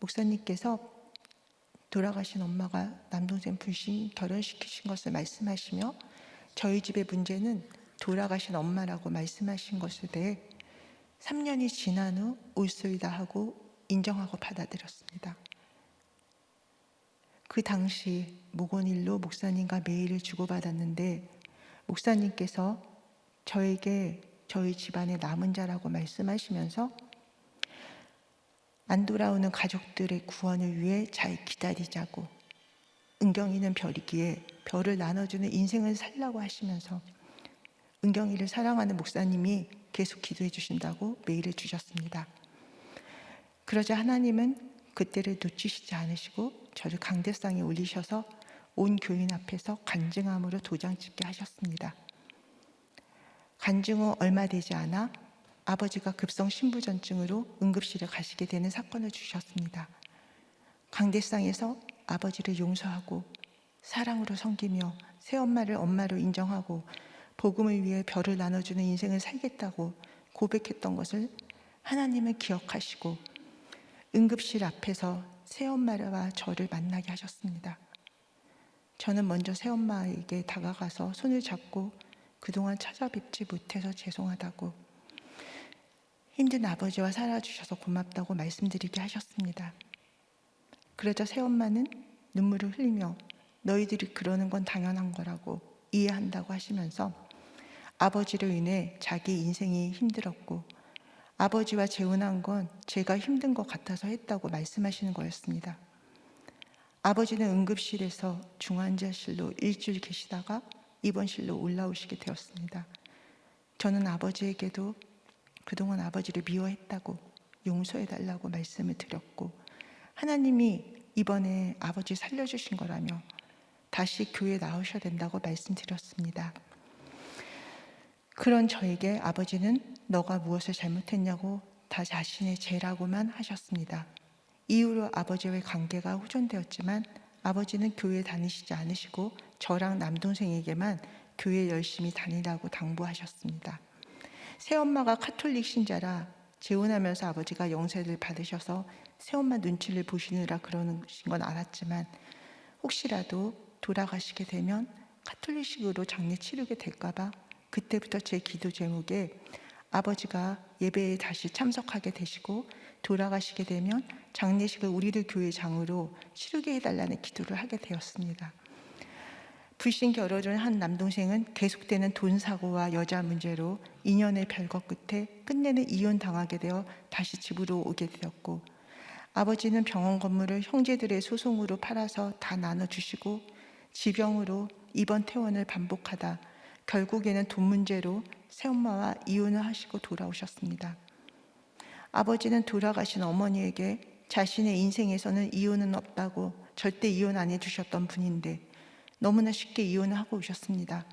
목사님께서 돌아가신 엄마가 남동생 불신 결혼시키신 것을 말씀하시며 저희 집의 문제는 돌아가신 엄마라고 말씀하신 것에 대해 3년이 지난 후 옳소이다 하고 인정하고 받아들였습니다. 그 당시 목원일로 목사님과 메일을 주고받았는데, 목사님께서 저에게 저희 집안의 남은 자라고 말씀하시면서 안 돌아오는 가족들의 구원을 위해 잘 기다리자고, 은경이는 별이기에 별을 나눠주는 인생을 살라고 하시면서 은경이를 사랑하는 목사님이 계속 기도해 주신다고 메일을 주셨습니다. 그러자 하나님은 그때를 놓치시지 않으시고 저를 강대상에 올리셔서 온 교인 앞에서 간증함으로 도장 찍게 하셨습니다. 간증 후 얼마 되지 않아 아버지가 급성 신부전증으로 응급실에 가시게 되는 사건을 주셨습니다. 강대상에서 아버지를 용서하고 사랑으로 섬기며 새엄마를 엄마로 인정하고 복음을 위해 별을 나눠주는 인생을 살겠다고 고백했던 것을 하나님은 기억하시고 응급실 앞에서 새엄마와 저를 만나게 하셨습니다. 저는 먼저 새엄마에게 다가가서 손을 잡고 그동안 찾아뵙지 못해서 죄송하다고, 힘든 아버지와 살아주셔서 고맙다고 말씀드리게 하셨습니다. 그러자 새엄마는 눈물을 흘리며 너희들이 그러는 건 당연한 거라고 이해한다고 하시면서 아버지로 인해 자기 인생이 힘들었고 아버지와 재혼한 건 제가 힘든 것 같아서 했다고 말씀하시는 거였습니다. 아버지는 응급실에서 중환자실로 일주일 계시다가 입원실로 올라오시게 되었습니다. 저는 아버지에게도 그동안 아버지를 미워했다고 용서해달라고 말씀을 드렸고, 하나님이 이번에 아버지 살려주신 거라며 다시 교회에 나오셔야 된다고 말씀드렸습니다. 그런 저에게 아버지는 너가 무엇을 잘못했냐고 다 자신의 죄라고만 하셨습니다. 이후로 아버지와의 관계가 호전되었지만 아버지는 교회 다니시지 않으시고 저랑 남동생에게만 교회 열심히 다니라고 당부하셨습니다. 새엄마가 카톨릭 신자라 재혼하면서 아버지가 영세를 받으셔서 새엄마 눈치를 보시느라 그러는 건 알았지만, 혹시라도 돌아가시게 되면 카톨릭식으로 장례 치르게 될까봐 그때부터 제 기도 제목에 아버지가 예배에 다시 참석하게 되시고 돌아가시게 되면 장례식을 우리들 교회 장으로 치르게 해달라는 기도를 하게 되었습니다. 불신 결혼을 한 남동생은 계속되는 돈 사고와 여자 문제로 2년의 별거 끝에 끝내는 이혼당하게 되어 다시 집으로 오게 되었고, 아버지는 병원 건물을 형제들의 소송으로 팔아서 다 나눠주시고 지병으로 입원 퇴원을 반복하다 결국에는 돈 문제로 새엄마와 이혼을 하시고 돌아오셨습니다. 아버지는 돌아가신 어머니에게 자신의 인생에서는 이혼은 없다고 절대 이혼 안 해주셨던 분인데 너무나 쉽게 이혼을 하고 오셨습니다.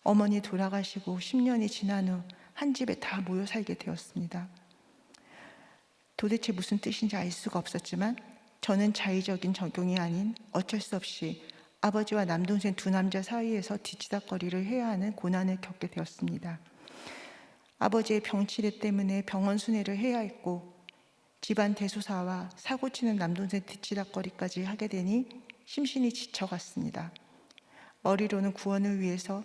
어머니 돌아가시고 10년이 지난 후 한 집에 다 모여 살게 되었습니다. 도대체 무슨 뜻인지 알 수가 없었지만 저는 자의적인 적용이 아닌 어쩔 수 없이 아버지와 남동생 두 남자 사이에서 뒤치다꺼리를 해야 하는 고난을 겪게 되었습니다. 아버지의 병치레 때문에 병원 순회를 해야 했고 집안 대소사와 사고치는 남동생 뒤치다꺼리까지 하게 되니 심신이 지쳐갔습니다. 머리로는 구원을 위해서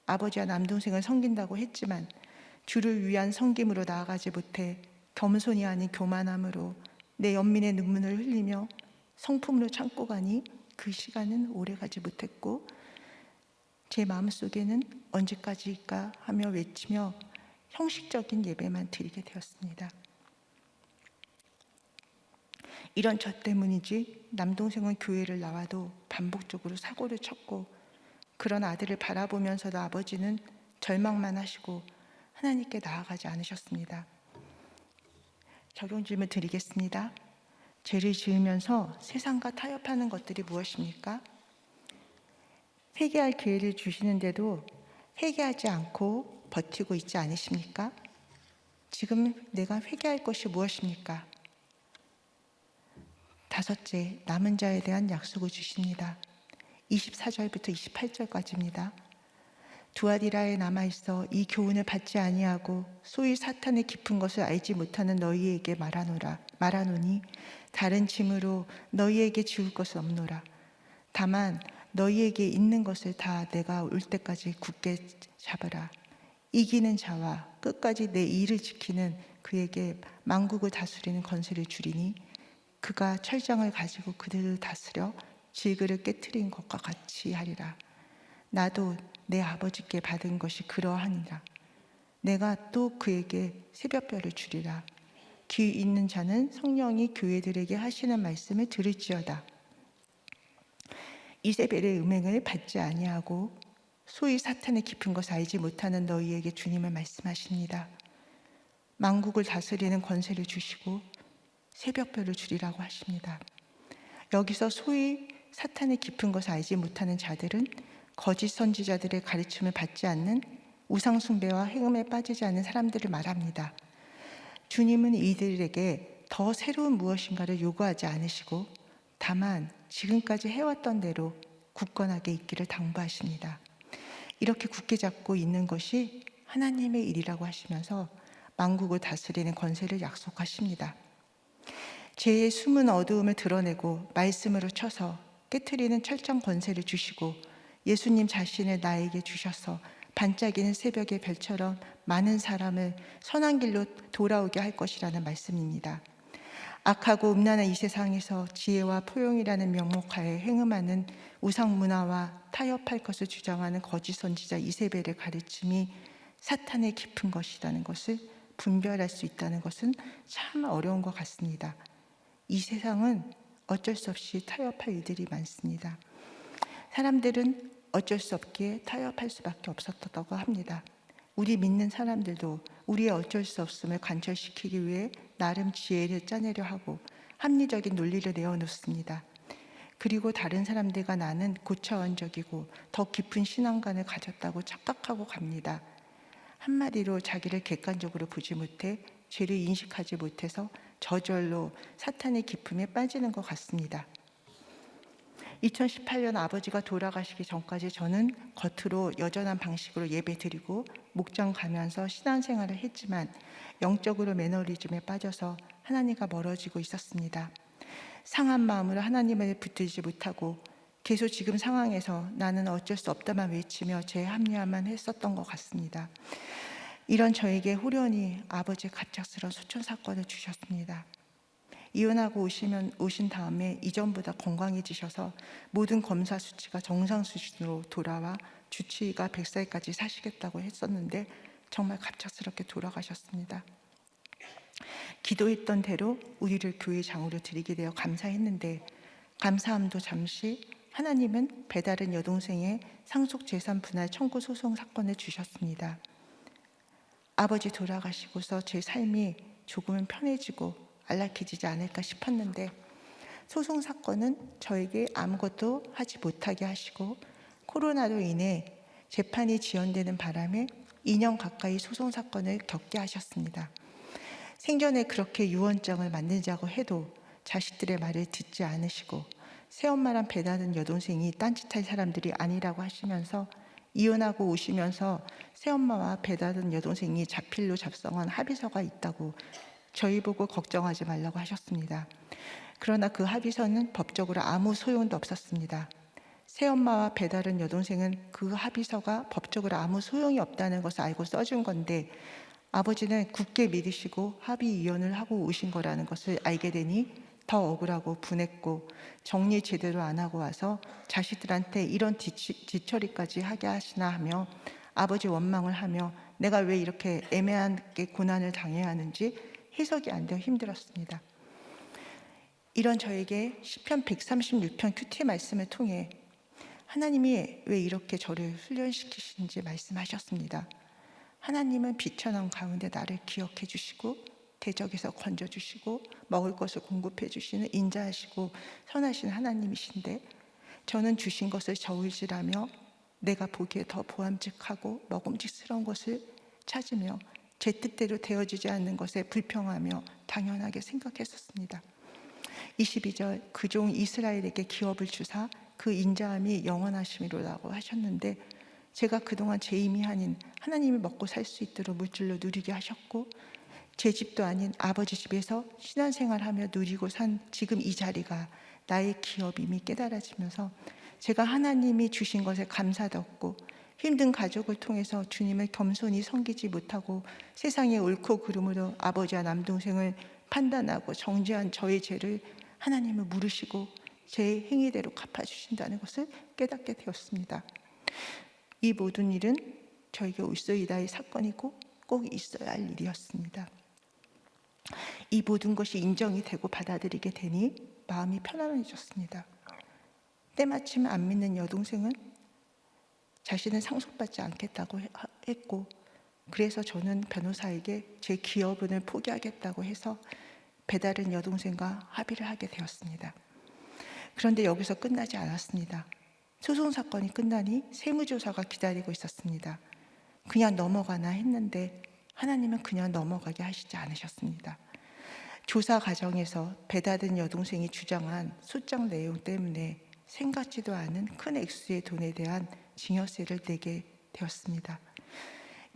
아버지와 남동생을 섬긴다고 했지만 주를 위한 섬김으로 나아가지 못해 겸손이 아닌 교만함으로 내 연민의 눈물을 흘리며 성품으로 참고 가니 그 시간은 오래가지 못했고 제 마음속에는 언제까지일까 하며 외치며 형식적인 예배만 드리게 되었습니다. 이런 저 때문인지 남동생은 교회를 나와도 반복적으로 사고를 쳤고, 그런 아들을 바라보면서도 아버지는 절망만 하시고 하나님께 나아가지 않으셨습니다. 적용 질문 드리겠습니다. 죄를 지으면서 세상과 타협하는 것들이 무엇입니까? 회개할 기회를 주시는데도 회개하지 않고 버티고 있지 않으십니까? 지금 내가 회개할 것이 무엇입니까? 다섯째, 남은 자에 대한 약속을 주십니다. 24절부터 28절까지입니다. 두아디라에 남아있어 이 교훈을 받지 아니하고 소위 사탄의 깊은 것을 알지 못하는 너희에게 말하노니 다른 짐으로 너희에게 지울 것은 없노라. 다만 너희에게 있는 것을 다 내가 올 때까지 굳게 잡으라. 이기는 자와 끝까지 내 일을 지키는 그에게 만국을 다스리는 권세를 주리니 그가 철장을 가지고 그들을 다스려 질그를 깨트린 것과 같이 하리라. 나도 내 아버지께 받은 것이 그러하니라. 내가 또 그에게 새벽별을 주리라. 귀 있는 자는 성령이 교회들에게 하시는 말씀을 들을지어다. 이세벨의 음행을 받지 아니하고 소위 사탄의 깊은 것을 알지 못하는 너희에게 주님을 말씀하십니다. 만국을 다스리는 권세를 주시고 새벽별을 주리라고 하십니다. 여기서 소위 사탄의 깊은 것을 알지 못하는 자들은 거짓 선지자들의 가르침을 받지 않는 우상 숭배와 행음에 빠지지 않는 사람들을 말합니다. 주님은 이들에게 더 새로운 무엇인가를 요구하지 않으시고 다만 지금까지 해왔던 대로 굳건하게 있기를 당부하십니다. 이렇게 굳게 잡고 있는 것이 하나님의 일이라고 하시면서 만국을 다스리는 권세를 약속하십니다. 죄의 숨은 어두움을 드러내고 말씀으로 쳐서 깨트리는 철장 권세를 주시고 예수님 자신을 나에게 주셔서 반짝이는 새벽의 별처럼 많은 사람을 선한 길로 돌아오게 할 것이라는 말씀입니다. 악하고 음란한 이 세상에서 지혜와 포용이라는 명목하에 행음하는 우상 문화와 타협할 것을 주장하는 거짓 선지자 이세벨의 가르침이 사탄의 깊은 것이라는 것을 분별할 수 있다는 것은 참 어려운 것 같습니다. 이 세상은 어쩔 수 없이 타협할 일들이 많습니다. 사람들은 어쩔 수 없기에 타협할 수밖에 없었다고 합니다. 우리 믿는 사람들도 우리의 어쩔 수 없음을 관철시키기 위해 나름 지혜를 짜내려 하고 합리적인 논리를 내어놓습니다. 그리고 다른 사람들과 나는 고차원적이고 더 깊은 신앙관을 가졌다고 착각하고 갑니다. 한마디로 자기를 객관적으로 보지 못해 죄를 인식하지 못해서 저절로 사탄의 기품에 빠지는 것 같습니다. 2018년 아버지가 돌아가시기 전까지 저는 겉으로 여전한 방식으로 예배드리고 목장 가면서 신앙생활을 했지만 영적으로 매너리즘에 빠져서 하나님과 멀어지고 있었습니다. 상한 마음으로 하나님을 붙들지 못하고 계속 지금 상황에서 나는 어쩔 수 없다만 외치며 제 합리화만 했었던 것 같습니다. 이런 저에게 호련히 아버지의 갑작스러운 소천 사건을 주셨습니다. 이혼하고 오신 다음에 이전보다 건강해지셔서 모든 검사 수치가 정상 수준으로 돌아와 주치의가 100살까지 사시겠다고 했었는데 정말 갑작스럽게 돌아가셨습니다. 기도했던 대로 우리를 교회 장으로 드리게 되어 감사했는데 감사함도 잠시 하나님은 배다른 여동생의 상속재산 분할 청구 소송 사건을 주셨습니다. 아버지 돌아가시고서 제 삶이 조금은 편해지고 안락해지지 않을까 싶었는데 소송 사건은 저에게 아무것도 하지 못하게 하시고 코로나로 인해 재판이 지연되는 바람에 2년 가까이 소송 사건을 겪게 하셨습니다. 생전에 그렇게 유언장을 만들자고 해도 자식들의 말을 듣지 않으시고 새엄마랑 배다른 여동생이 딴짓할 사람들이 아니라고 하시면서 이혼하고 오시면서 새엄마와 배다른 여동생이 자필로 작성한 합의서가 있다고 저희 보고 걱정하지 말라고 하셨습니다. 그러나 그 합의서는 법적으로 아무 소용도 없었습니다. 새엄마와 배다른 여동생은 그 합의서가 법적으로 아무 소용이 없다는 것을 알고 써준 건데 아버지는 굳게 믿으시고 합의 이혼을 하고 오신 거라는 것을 알게 되니 더 억울하고 분했고 정리 제대로 안 하고 와서 자식들한테 이런 뒤처리까지 하게 하시나 하며 아버지 원망을 하며 내가 왜 이렇게 애매하게 고난을 당해야 하는지 해석이 안 되어 힘들었습니다. 이런 저에게 시편 136편 큐티 말씀을 통해 하나님이 왜 이렇게 저를 훈련시키시는지 말씀하셨습니다. 하나님은 비천한 가운데 나를 기억해 주시고 대적에서 건져주시고 먹을 것을 공급해 주시는 인자하시고 선하신 하나님이신데 저는 주신 것을 저울질하며 내가 보기에 더 보암직하고 먹음직스러운 것을 찾으며 제 뜻대로 되어지지 않는 것에 불평하며 당연하게 생각했었습니다. 22절 그 종 이스라엘에게 기업을 주사 그 인자함이 영원하심이로라고 하셨는데 제가 그동안 제 힘이 아닌 하나님이 먹고 살 수 있도록 물질로 누리게 하셨고 제 집도 아닌 아버지 집에서 신앙생활하며 누리고 산 지금 이 자리가 나의 기업임이 깨달아지면서 제가 하나님이 주신 것에 감사도 없고 힘든 가족을 통해서 주님을 겸손히 섬기지 못하고 세상의 옳고 그름으로 아버지와 남동생을 판단하고 정죄한 저의 죄를 하나님을 물으시고 제 행위대로 갚아주신다는 것을 깨닫게 되었습니다. 이 모든 일은 저에게 올소이다의 사건이고 꼭 있어야 할 일이었습니다. 이 모든 것이 인정이 되고 받아들이게 되니 마음이 편안해졌습니다. 때마침 안 믿는 여동생은 자신은 상속받지 않겠다고 했고 그래서 저는 변호사에게 제 기업은을 포기하겠다고 해서 배다른 여동생과 합의를 하게 되었습니다. 그런데 여기서 끝나지 않았습니다. 소송 사건이 끝나니 세무조사가 기다리고 있었습니다. 그냥 넘어가나 했는데 하나님은 그냥 넘어가게 하시지 않으셨습니다. 조사 과정에서 배다른 여동생이 주장한 소장 내용 때문에 생각지도 않은 큰 액수의 돈에 대한 증여세를 내게 되었습니다.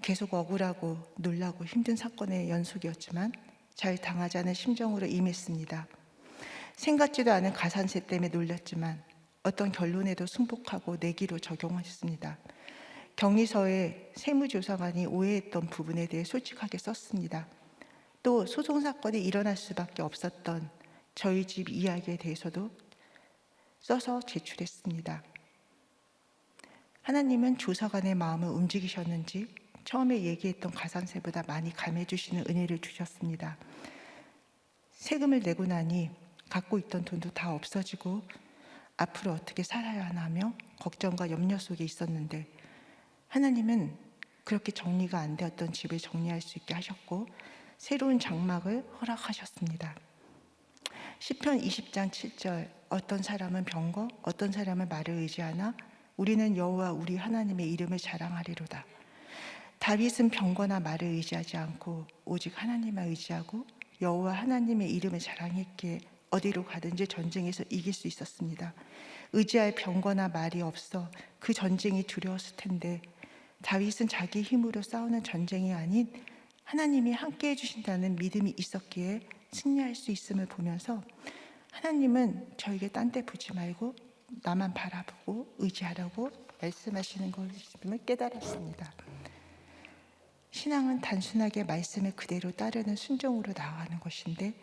계속 억울하고 놀라고 힘든 사건의 연속이었지만 잘 당하자는 심정으로 임했습니다. 생각지도 않은 가산세 때문에 놀랐지만 어떤 결론에도 승복하고 내기로 적용했습니다. 경위서에 세무조사관이 오해했던 부분에 대해 솔직하게 썼습니다. 또 소송사건이 일어날 수밖에 없었던 저희 집 이야기에 대해서도 써서 제출했습니다. 하나님은 조사관의 마음을 움직이셨는지 처음에 얘기했던 가산세보다 많이 감해주시는 은혜를 주셨습니다. 세금을 내고 나니 갖고 있던 돈도 다 없어지고 앞으로 어떻게 살아야 하나며 걱정과 염려 속에 있었는데, 하나님은 그렇게 정리가 안 되었던 집을 정리할 수 있게 하셨고 새로운 장막을 허락하셨습니다. 시편 20장 7절, 어떤 사람은 병거, 어떤 사람은 말을 의지하나 우리는 여호와 우리 하나님의 이름을 자랑하리로다. 다윗은 병거나 말을 의지하지 않고 오직 하나님만 의지하고 여호와 하나님의 이름을 자랑했기에 어디로 가든지 전쟁에서 이길 수 있었습니다. 의지할 병거나 말이 없어 그 전쟁이 두려웠을 텐데, 다윗은 자기 힘으로 싸우는 전쟁이 아닌 하나님이 함께 해주신다는 믿음이 있었기에 승리할 수 있음을 보면서, 하나님은 저에게 딴 데 보지 말고 나만 바라보고 의지하라고 말씀하시는 것임을 깨달았습니다. 신앙은 단순하게 말씀을 그대로 따르는 순종으로 나아가는 것인데,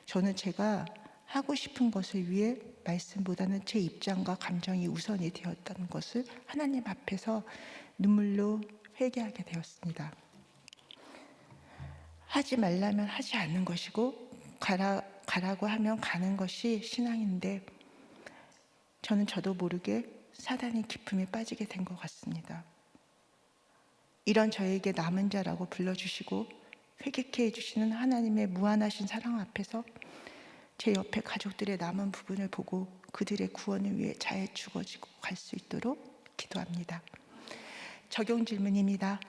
저는 제가 하고 싶은 것을 위해 말씀보다는 제 입장과 감정이 우선이 되었다는 것을 하나님 앞에서 눈물로 회개하게 되었습니다. 하지 말라면 하지 않는 것이고 가라고 하면 가는 것이 신앙인데, 저는 저도 모르게 사단의 기품에 빠지게 된 것 같습니다. 이런 저에게 남은 자라고 불러주시고 회개케 해주시는 하나님의 무한하신 사랑 앞에서 제 옆에 가족들의 남은 부분을 보고 그들의 구원을 위해 잘 죽어지고 갈 수 있도록 기도합니다. 적용 질문입니다.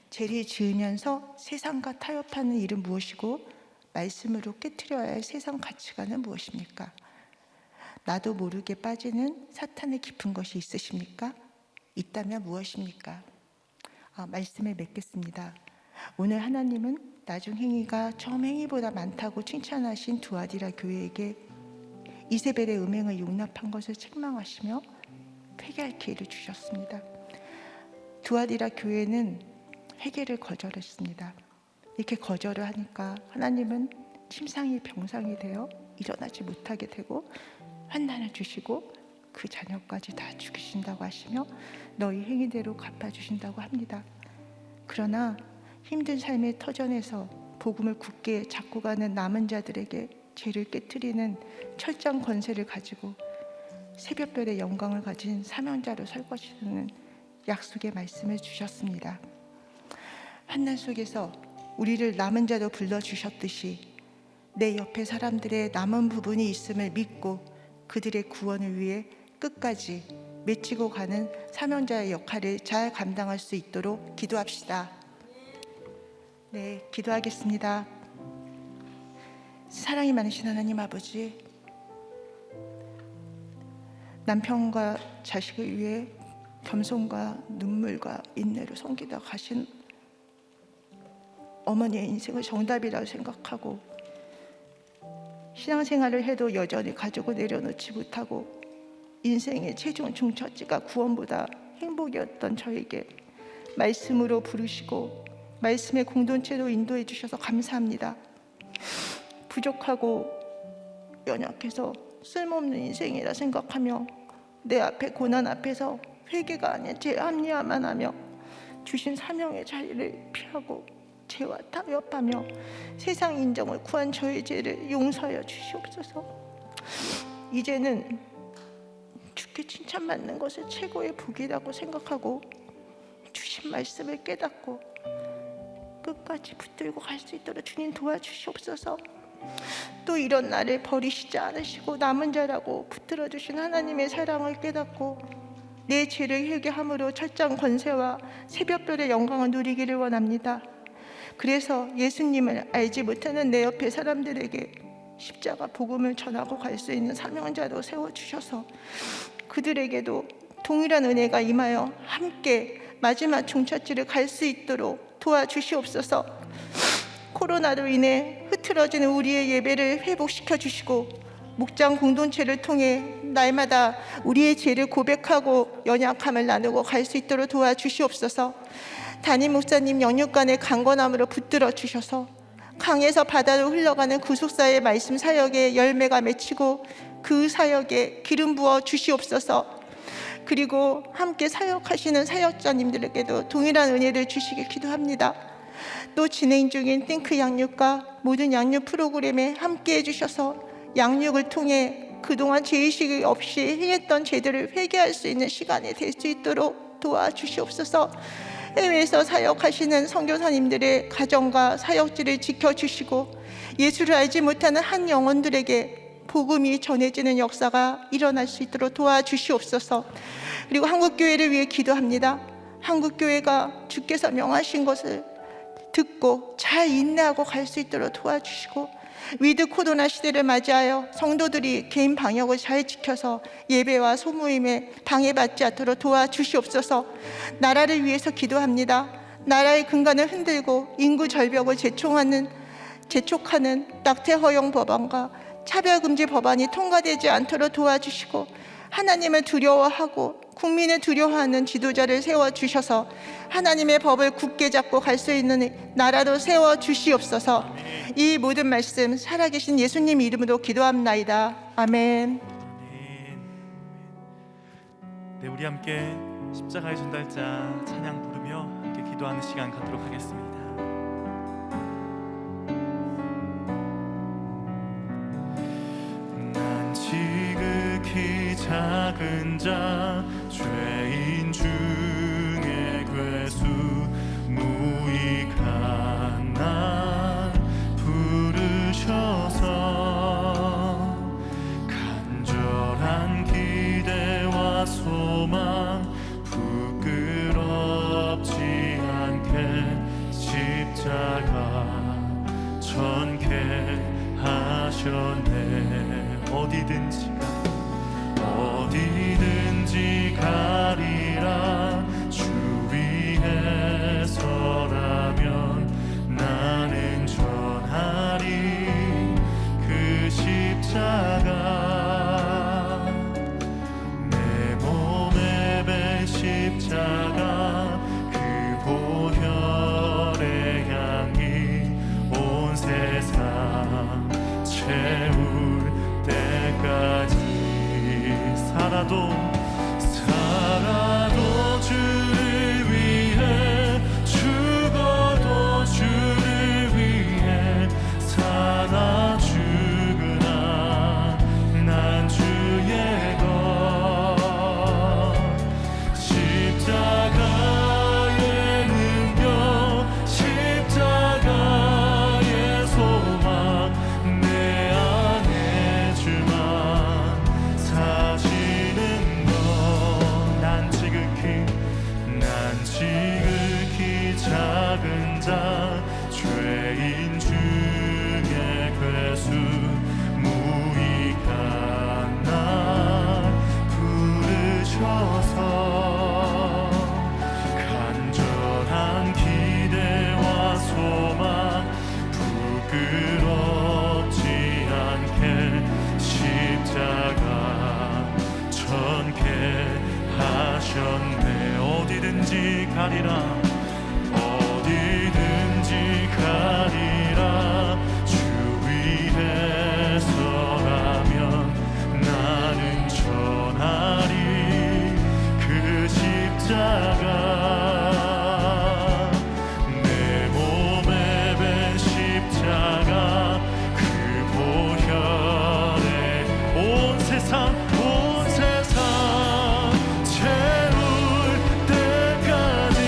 죄를 지으면서 세상과 타협하는 일은 무엇이고 말씀으로 깨트려야 할 세상 가치관은 무엇입니까? 나도 모르게 빠지는 사탄의 깊은 것이 있으십니까? 있다면 무엇입니까? 말씀을 맺겠습니다. 오늘 하나님은 나중 행위가 처음 행위보다 많다고 칭찬하신 두아디라 교회에게 이세벨의 음행을 용납한 것을 책망하시며 회개할 기회를 주셨습니다. 두아디라 교회는 회개를 거절했습니다. 이렇게 거절을 하니까 하나님은 침상이 병상이 되어 일어나지 못하게 되고 환난을 주시고 그 자녀까지 다 죽이신다고 하시며 너희 행위대로 갚아주신다고 합니다. 그러나 힘든 삶의 터전에서 복음을 굳게 잡고 가는 남은 자들에게 죄를 깨트리는 철장 권세를 가지고 새벽별의 영광을 가진 사명자로 설 것이라는 약속의 말씀을 주셨습니다. 환난 속에서 우리를 남은 자로 불러주셨듯이 내 옆에 사람들의 남은 부분이 있음을 믿고 그들의 구원을 위해 끝까지 맺히고 가는 사명자의 역할을 잘 감당할 수 있도록 기도합시다. 네, 기도하겠습니다. 사랑이 많으신 하나님 아버지, 남편과 자식을 위해 겸손과 눈물과 인내로 섬기다 가신 어머니의 인생을 정답이라고 생각하고 신앙생활을 해도 여전히 가족을 내려놓지 못하고 인생의 최종 중처지가 구원보다 행복이었던 저에게 말씀으로 부르시고 말씀의 공동체로 인도해 주셔서 감사합니다. 부족하고 연약해서 쓸모없는 인생이라 생각하며 내 앞에 고난 앞에서 회개가 아닌 제 합리화만 하며 주신 사명의 자리를 피하고 죄와 타협하며 세상 인정을 구한 저의 죄를 용서하여 주시옵소서. 이제는 주께 칭찬받는 것을 최고의 복이라고 생각하고 주신 말씀을 깨닫고 끝까지 붙들고 갈 수 있도록 주님 도와주시옵소서. 또 이런 나를 버리시지 않으시고 남은 자라고 붙들어 주신 하나님의 사랑을 깨닫고 내 죄를 회개함으로 철장 권세와 새벽별의 영광을 누리기를 원합니다. 그래서 예수님을 알지 못하는 내 옆에 사람들에게 십자가 복음을 전하고 갈 수 있는 사명자로 세워주셔서 그들에게도 동일한 은혜가 임하여 함께 마지막 종착지를 갈 수 있도록 도와주시옵소서. 코로나로 인해 흐트러지는 우리의 예배를 회복시켜 주시고 목장 공동체를 통해 날마다 우리의 죄를 고백하고 연약함을 나누고 갈 수 있도록 도와주시옵소서. 담임 목사님 영육간의 강건함으로 붙들어 주셔서 강에서 바다로 흘러가는 구속사의 말씀 사역에 열매가 맺히고 그 사역에 기름 부어 주시옵소서. 그리고 함께 사역하시는 사역자님들에게도 동일한 은혜를 주시길 기도합니다. 또 진행 중인 띵크 양육과 모든 양육 프로그램에 함께 해주셔서 양육을 통해 그동안 죄의식이 없이 행했던 죄들을 회개할 수 있는 시간이 될 수 있도록 도와주시옵소서. 해외에서 사역하시는 선교사님들의 가정과 사역지를 지켜주시고 예수를 알지 못하는 한 영혼들에게 복음이 전해지는 역사가 일어날 수 있도록 도와주시옵소서. 그리고 한국교회를 위해 기도합니다. 한국교회가 주께서 명하신 것을 듣고 잘 인내하고 갈 수 있도록 도와주시고, 위드 코로나 시대를 맞이하여 성도들이 개인 방역을 잘 지켜서 예배와 소모임에 방해받지 않도록 도와주시옵소서. 나라를 위해서 기도합니다. 나라의 근간을 흔들고 인구 절벽을 재촉하는 낙태 허용 법안과 차별금지 법안이 통과되지 않도록 도와주시고, 하나님을 두려워하고 국민을 두려워하는 지도자를 세워주셔서 하나님의 법을 굳게 잡고 갈 수 있는 나라로 세워주시옵소서. 이 모든 말씀 살아계신 예수님 이름으로 기도합나이다. 아멘. 네, 우리 함께 십자가의 전달자 찬양 부르며 함께 기도하는 시간 갖도록 하겠습니다. 난 지극히 작은 자, 죄인 중에 괴수, 무익한 날 부르셔서 간절한 기대와 소망 부끄럽지 않게 십자가 전개하셨네. 어디든지 가리라. 주 위에 서라면 나는 전하리 그 십자가. 내 몸에 밴 십자가, 그 보혈의 향이 온 세상 채울 때까지 살아도 주를 위해, 죽어도 주를 위해 살아 죽으나 난 주의 것. 십자가의 능력, 십자가의 소망 내 안에 주만 사시는 것. 난 지극히 작은 자, 죄인 중에 괴수, 무익한 날 부르셔서 간절한 기대와 소망 부끄럽지 않게 십자가 전개하셨네. 어디든지 가리라. 주 위에 서라면 나는 전하리 그 십자가. 내 몸에 밴 십자가, 그 보혈에 온 세상 채울 때까지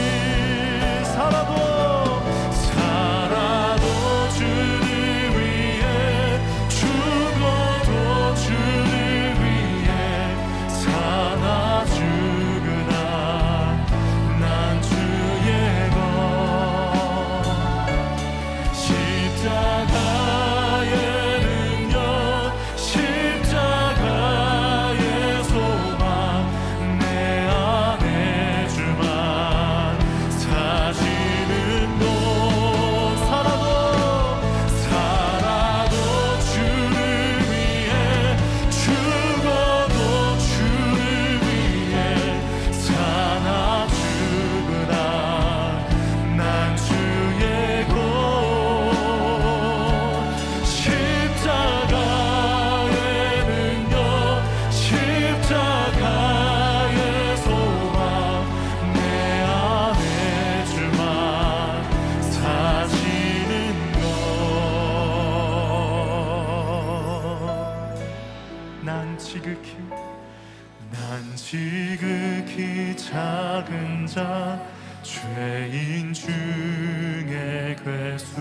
난 지극히 작은 자 죄인 중에 괴수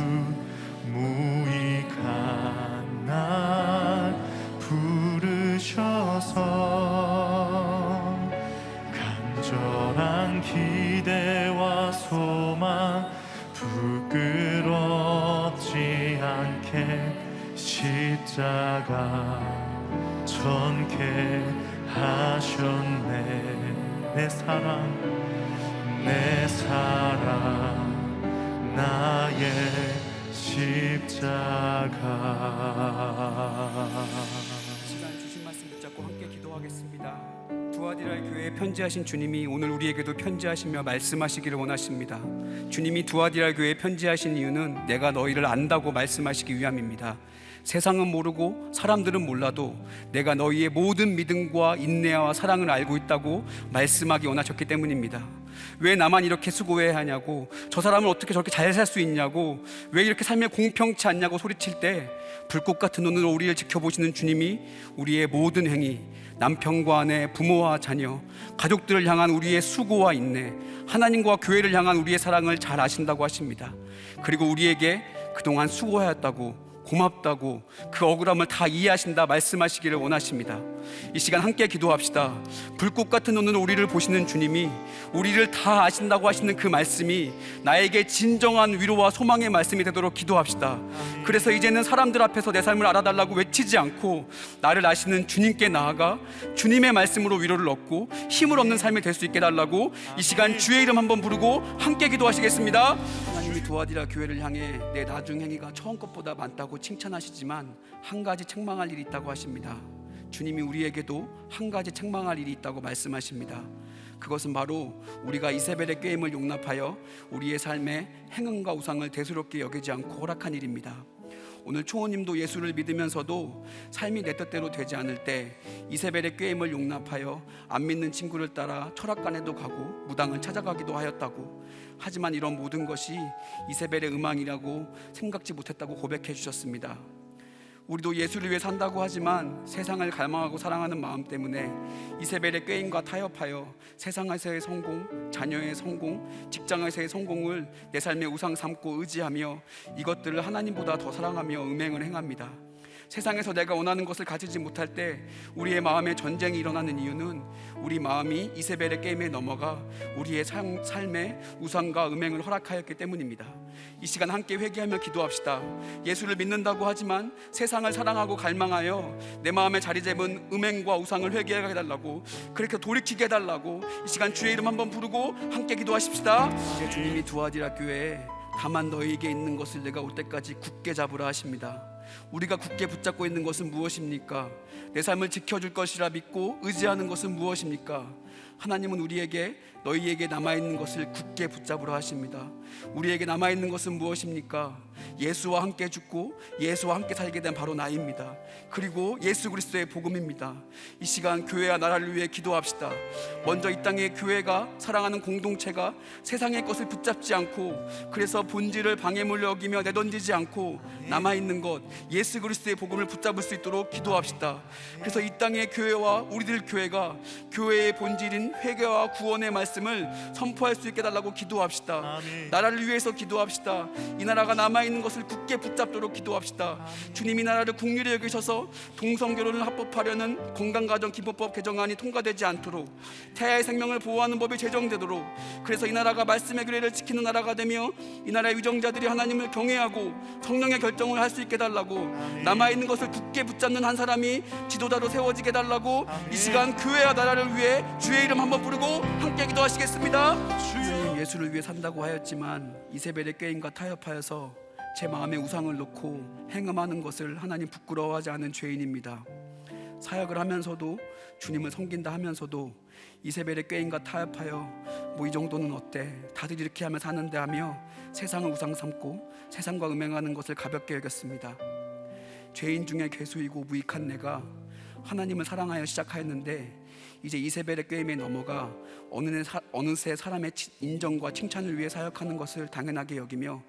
무익한 날 부르셔서 간절한 기대와 소망 부끄럽지 않게 십자가 전케 하셨네. 내 사랑 나의 십자가. 시간 주신 말씀 붙잡고 함께 기도하겠습니다. 두아디라 교회에 편지하신 주님이 오늘 우리에게도 편지하시며 말씀하시기를 원하십니다. 주님이 두아디라 교회에 편지하신 이유는 내가 너희를 안다고 말씀하시기 위함입니다. 세상은 모르고 사람들은 몰라도 내가 너희의 모든 믿음과 인내와 사랑을 알고 있다고 말씀하기 원하셨기 때문입니다. 왜 나만 이렇게 수고해야 하냐고, 저 사람은 어떻게 저렇게 잘 살 수 있냐고, 왜 이렇게 삶에 공평치 않냐고 소리칠 때 불꽃 같은 눈으로 우리를 지켜보시는 주님이 우리의 모든 행위, 남편과 아내, 부모와 자녀, 가족들을 향한 우리의 수고와 인내, 하나님과 교회를 향한 우리의 사랑을 잘 아신다고 하십니다. 그리고 우리에게 그동안 수고하였다고, 고맙다고, 그 억울함을 다 이해하신다 말씀하시기를 원하십니다. 이 시간 함께 기도합시다. 불꽃 같은 눈으로 우리를 보시는 주님이 우리를 다 아신다고 하시는 그 말씀이 나에게 진정한 위로와 소망의 말씀이 되도록 기도합시다. 그래서 이제는 사람들 앞에서 내 삶을 알아달라고 외치지 않고 나를 아시는 주님께 나아가 주님의 말씀으로 위로를 얻고 힘을 얻는 삶이 될 수 있게 달라고 이 시간 주의 이름 한번 부르고 함께 기도하시겠습니다. 하나님이 두아디라 교회를 향해 내 나중 행위가 처음 것보다 많다고 칭찬하시지만 한 가지 책망할 일이 있다고 하십니다. 주님이 우리에게도 한 가지 책망할 일이 있다고 말씀하십니다. 그것은 바로 우리가 이세벨의 꾀임을 용납하여 우리의 삶에 행운과 우상을 대수롭게 여기지 않고 허락한 일입니다. 오늘 총호님도 예수를 믿으면서도 삶이 내 뜻대로 되지 않을 때 이세벨의 꾀임을 용납하여 안 믿는 친구를 따라 철학관에도 가고 무당을 찾아가기도 하였다고, 하지만 이런 모든 것이 이세벨의 음악이라고 생각지 못했다고 고백해 주셨습니다. 우리도 예수를 위해 산다고 하지만 세상을 갈망하고 사랑하는 마음 때문에 이세벨의 꾀임과 타협하여 세상에서의 성공, 자녀의 성공, 직장에서의 성공을 내 삶의 우상 삼고 의지하며 이것들을 하나님보다 더 사랑하며 음행을 행합니다. 세상에서 내가 원하는 것을 가지지 못할 때 우리의 마음에 전쟁이 일어나는 이유는 우리 마음이 이세벨의 게임에 넘어가 우리의 삶에 우상과 음행을 허락하였기 때문입니다. 이 시간 함께 회개하며 기도합시다. 예수를 믿는다고 하지만 세상을 사랑하고 갈망하여 내 마음에 자리 잡은 음행과 우상을 회개하게 해달라고, 그렇게 돌이키게 해달라고 이 시간 주의 이름 한번 부르고 함께 기도하십시다. 이제 주님이 두아디라 교회에 다만 너희에게 있는 것을 내가 올 때까지 굳게 잡으라 하십니다. 우리가 굳게 붙잡고 있는 것은 무엇입니까? 내 삶을 지켜줄 것이라 믿고 의지하는 것은 무엇입니까? 하나님은 우리에게 너희에게 남아있는 것을 굳게 붙잡으라 하십니다. 우리에게 남아있는 것은 무엇입니까? 예수와 함께 죽고 예수와 함께 살게 된 바로 나입니다. 그리고 예수 그리스도의 복음입니다. 이 시간 교회와 나라를 위해 기도합시다. 먼저 이 땅의 교회가, 사랑하는 공동체가 세상의 것을 붙잡지 않고, 그래서 본질을 방해물로 여기며 내던지지 않고 남아있는 것 예수 그리스도의 복음을 붙잡을 수 있도록 기도합시다. 그래서 이 땅의 교회와 우리들 교회가 교회의 본질인 회개와 구원의 말씀을 선포할 수 있게 달라고 기도합시다. 나라를 위해서 기도합시다. 이 나라가 남아있는 것을 굳게 붙잡도록 기도합시다. 주님, 이 나라를 국률에 여기셔서 동성결혼을 합법화하려는 건강가정기본법 개정안이 통과되지 않도록, 태아의 생명을 보호하는 법이 제정되도록, 그래서 이 나라가 말씀의 규례를 지키는 나라가 되며 이 나라의 유정자들이 하나님을 경외하고 성령의 결정을 할 수 있게 달라고, 남아있는 것을 굳게 붙잡는 한 사람이 지도자로 세워지게 달라고 이 시간 교회와 나라를 위해 주의 이름 한번 부르고 함께 기도하시겠습니다. 주님, 예수를 위해 산다고 하였지만 이세벨의 꾀임과 타협하여서 제 마음에 우상을 놓고 행음하는 것을 하나님 부끄러워하지 않은 죄인입니다. 사역을 하면서도 주님을 섬긴다 하면서도 이세벨의 꾀임과 타협하여 뭐 이 정도는 어때, 다들 이렇게 하며 사는데 하며 세상을 우상 삼고 세상과 음행하는 것을 가볍게 여겼습니다. 죄인 중에 괴수이고 무익한 내가 하나님을 사랑하여 시작하였는데 이제 이세벨의 꾀임에 넘어가 어느새 사람의 인정과 칭찬을 위해 사역하는 것을 당연하게 여기며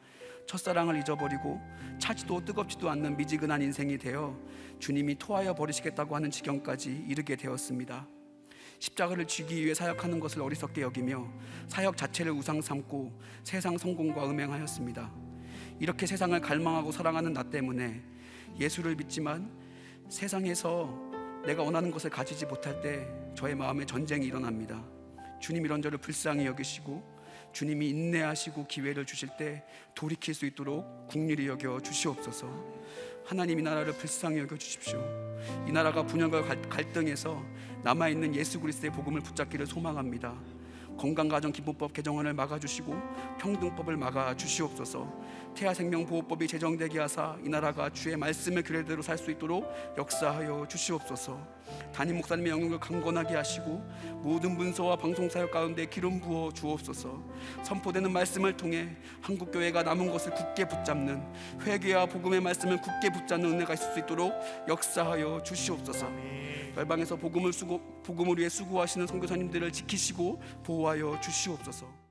첫사랑을 잊어버리고 차지도 뜨겁지도 않는 미지근한 인생이 되어 주님이 토하여 버리시겠다고 하는 지경까지 이르게 되었습니다. 십자가를 쥐기 위해 사역하는 것을 어리석게 여기며 사역 자체를 우상 삼고 세상 성공과 음행하였습니다. 이렇게 세상을 갈망하고 사랑하는 나 때문에 예수를 믿지만 세상에서 내가 원하는 것을 가지지 못할 때 저의 마음에 전쟁이 일어납니다. 주님 이런 저를 불쌍히 여기시고 주님이 인내하시고 기회를 주실 때 돌이킬 수 있도록 긍휼히 여겨 주시옵소서. 하나님 이 나라를 불쌍히 여겨 주십시오. 이 나라가 분열과 갈등에서 남아있는 예수 그리스도의 복음을 붙잡기를 소망합니다. 건강가정기본법 개정안을 막아주시고 평등법을 막아주시옵소서. 태아생명보호법이 제정되게 하사 이 나라가 주의 말씀의 규례대로 살 수 있도록 역사하여 주시옵소서. 담임 목사님의 영역을 강건하게 하시고 모든 문서와 방송사역 가운데 기름 부어 주옵소서. 선포되는 말씀을 통해 한국교회가 남은 것을 굳게 붙잡는, 회개와 복음의 말씀을 굳게 붙잡는 은혜가 있을 수 있도록 역사하여 주시옵소서. 열방에서 복음을 위해 수고하시는 선교사님들을 지키시고 보호하여 주시옵소서.